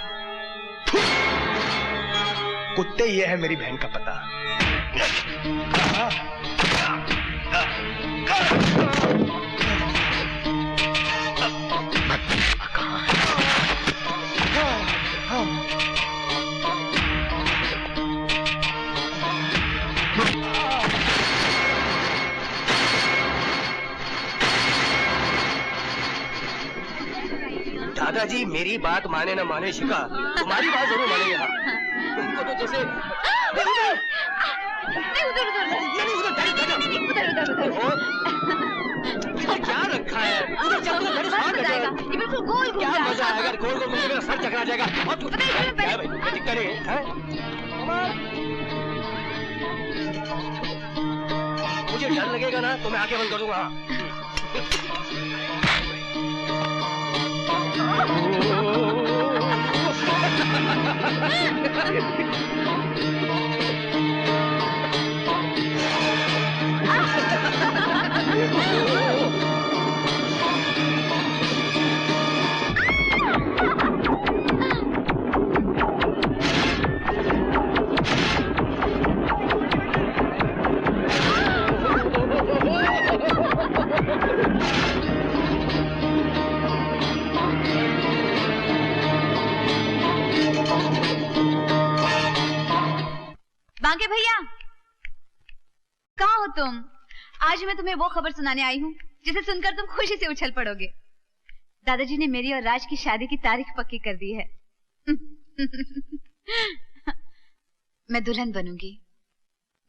कुत्ते, ये है मेरी बहन का पता। दादाजी, मेरी बात माने न माने शिका, तुम्हारी बात जरूर माने यहाँ। तुमको तो जैसे क्या रखा है? उधर चल, उधर जाएगा, ये बिल्कुल गोल घूम जाएगा। क्या मजा आएगा? गोल गोल घूमेगा, सर चकरा जाएगा। और तू क्या है भाई? क्या दिक्कत है? मुझे डर लगेगा ना तो मैं आंखें बंद कर दूंगा। बांके भैया, कहाँ हो तुम? आज मैं तुम्हें वो खबर सुनाने आई हूँ जिसे सुनकर तुम खुशी से उछल पड़ोगे। दादाजी ने मेरी और राज की शादी की तारीख पक्की कर दी है। मैं दुल्हन बनूंगी,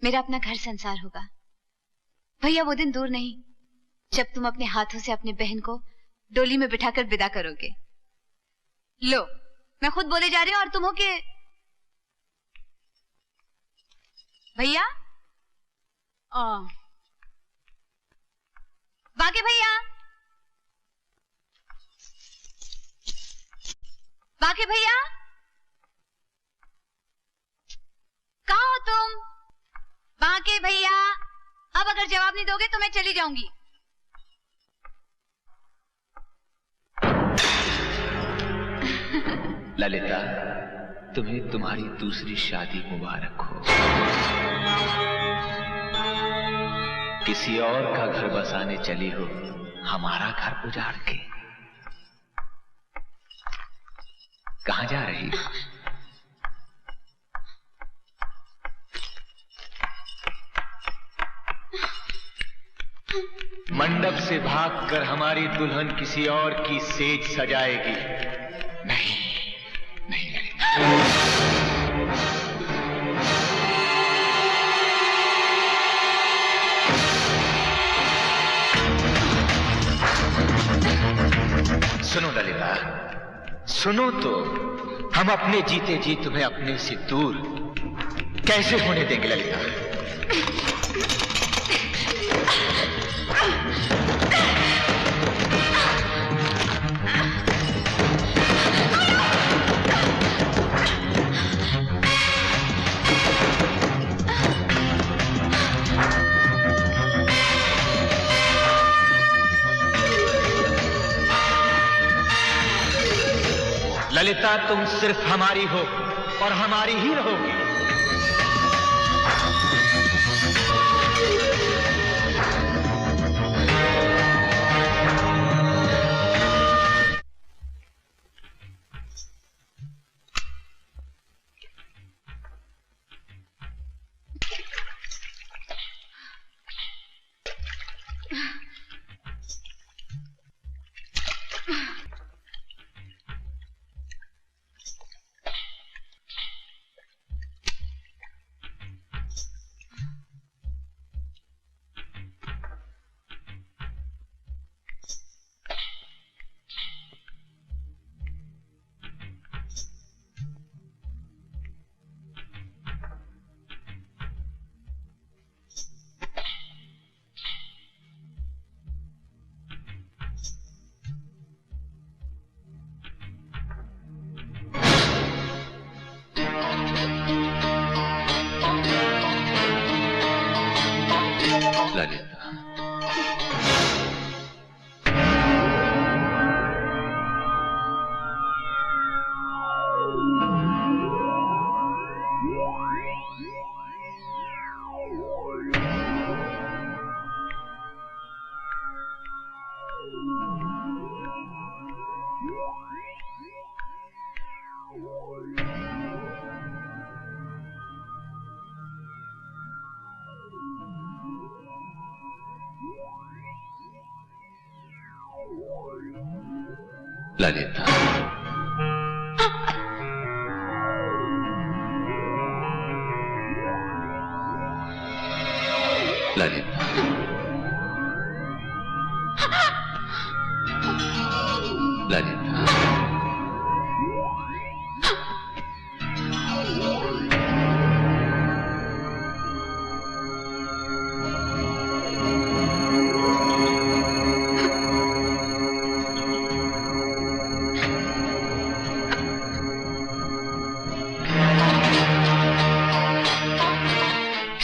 मेरा अपना घर संसार होगा। भैया, वो दिन दूर नहीं जब तुम अपने हाथों से अपनी बहन को डोली में बिठाकर विदा करोगे। लो, मैं खुद बोले जा रही हूँ और तुम हो के भैया। बाके भैया, बाके भैया, कहाँ हो तुम? बाके भैया, अब अगर जवाब नहीं दोगे तो मैं चली जाऊंगी। ललिता, तुम्हें तुम्हारी दूसरी शादी मुबारक हो। किसी और का घर बसाने चली हो, हमारा घर उजाड़ के। कहां जा रही हो? मंडप से भागकर हमारी दुल्हन किसी और की सेज सजाएगी। नहीं, नहीं, नहीं। सुनो ललिता, सुनो तो, हम अपने जीते जी तुम्हें अपने से दूर कैसे होने देंगे ललिता? ललिता, तुम सिर्फ हमारी हो और हमारी ही रहोगी। ललिता, ललिता, ललिता,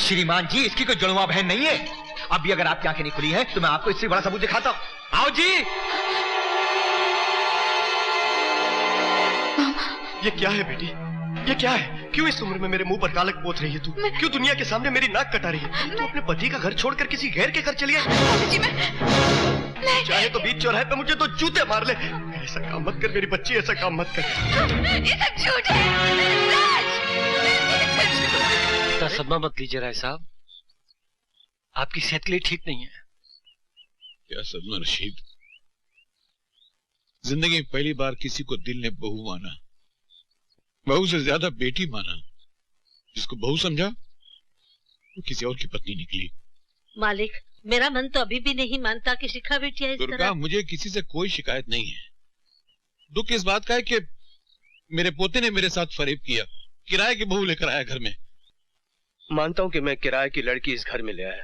श्रीमान जी, इसकी कोई जुड़वा बहन नहीं है। अब भी अगर आपकी आंखें नहीं खुली हैं, तो मैं आपको इससे बड़ा सबूत दिखाता हूं। आओ जी। ये क्या है बेटी? ये क्या है? क्यों इस उम्र में मेरे मुंह पर कालक पोत रही है तू? क्यों दुनिया के सामने मेरी नाक कटा रही है? तू अपने पति का घर छोड़कर किसी गैर के घर चली आई? चाहे तो बीच चौराहे पे मुझे तो जूते मार ले। ऐसा काम मत कर मेरी बच्ची, ऐसा काम मत कर। ये सब झूठ है। इतना सदमा मत लीजिए राय साहब, आपकी सेहत के लिए ठीक नहीं है। क्या सदमा रशीद? जिंदगी में पहली बार किसी को दिल ने बहू माना, बहू से ज्यादा बेटी माना। जिसको बहू समझा वो किसी और की पत्नी निकली। मालिक, मेरा मन तो अभी भी नहीं मानता कि शिखा बिटिया इस दुर्गा, तरह। मुझे किसी से कोई शिकायत नहीं है। दुख इस बात का है कि मेरे पोते ने मेरे साथ फरेब किया, किराए की बहू लेकर आया घर में। मानता हूं कि मैं किराए की लड़की इस घर में ले आया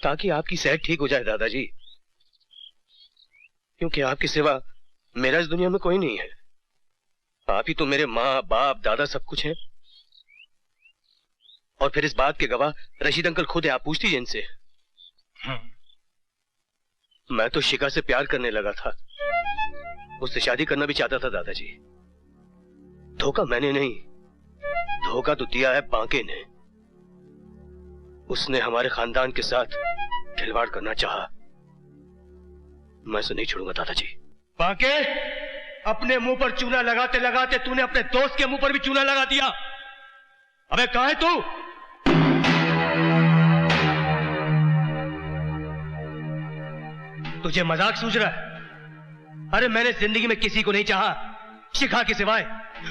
ताकि आपकी सेहत ठीक हो जाए दादाजी, क्योंकि आपके सिवा मेरा इस दुनिया में कोई नहीं है। आप ही तो मेरे माँ बाप दादा सब कुछ हैं। और फिर इस बात के गवाह रशीद अंकल खुद है, आप पूछ लीजिए इनसे। मैं तो शिखा से प्यार करने लगा था, उससे शादी करना भी चाहता था दादाजी। धोखा मैंने नहीं, धोखा तो दिया है बांके ने। उसने हमारे खानदान के साथ खिलवाड़ करना चाहा। मैं उसे नहीं छोड़ूंगा दादाजी। बांके, अपने मुंह पर चूना लगाते लगाते तूने अपने दोस्त के मुंह पर भी चूना लगा दिया। अबे कहाँ है तू? तुझे मजाक सूझ रहा है? अरे मैंने जिंदगी में किसी को नहीं चाहा शिखा के सिवाय,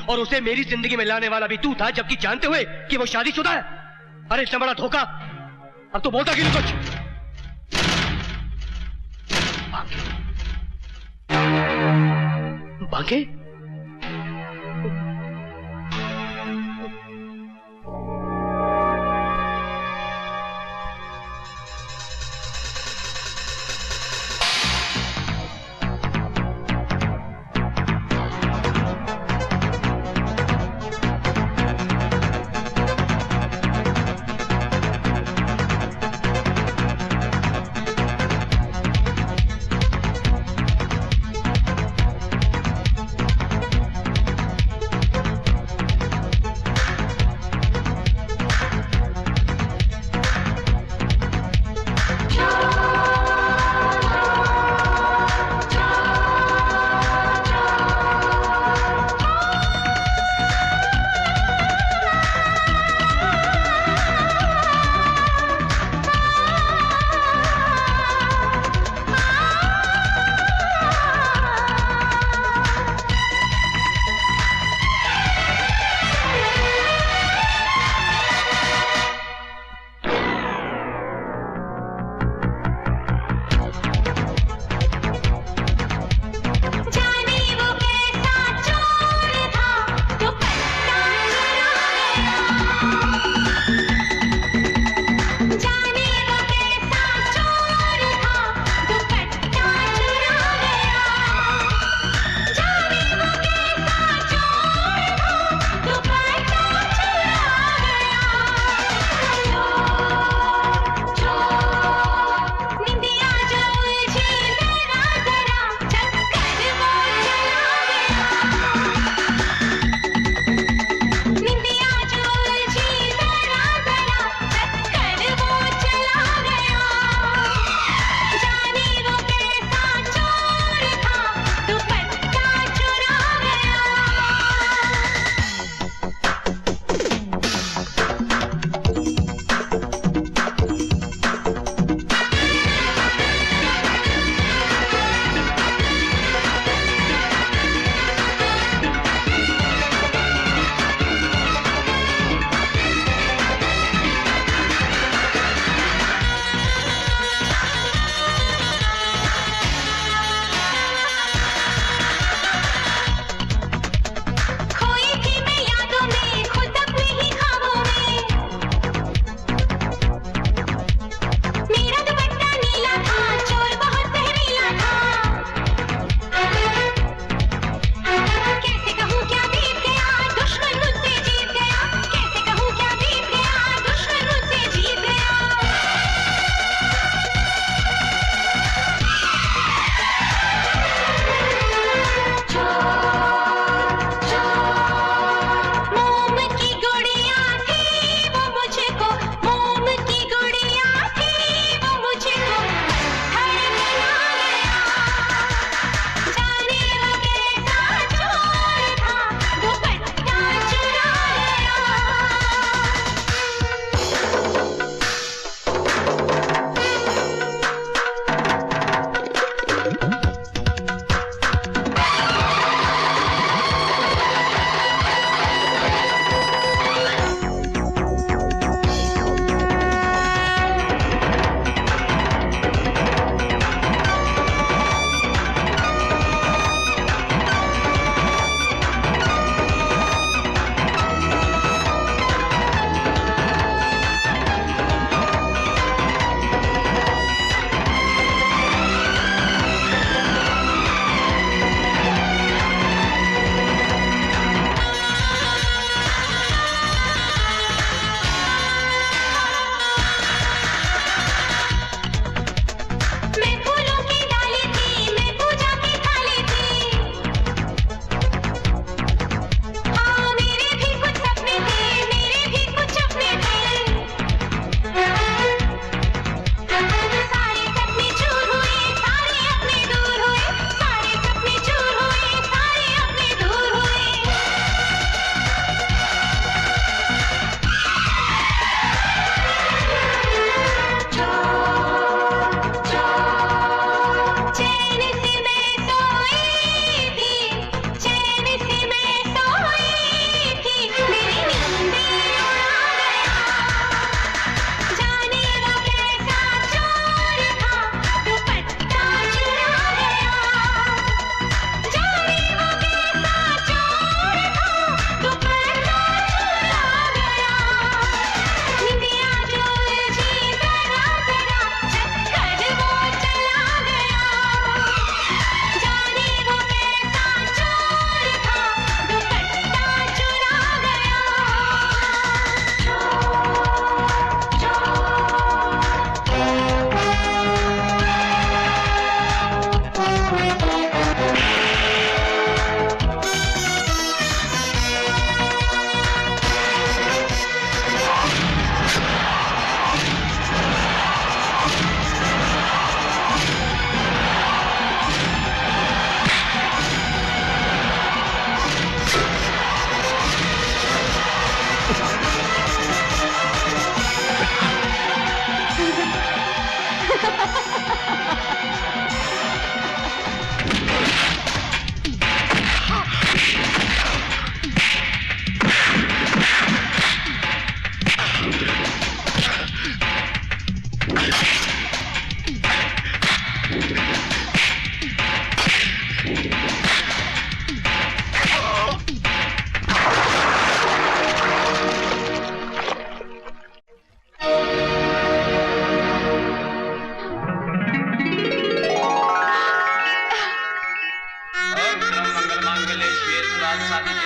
और उसे मेरी जिंदगी में लाने वाला भी तू था, जबकि जानते हुए कि वो शादीशुदा है। अरे इतना बड़ा धोखा, अब तो बोलता क्यों कुछ? बांके?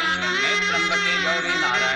त्र्यंबके गौरी नारायणी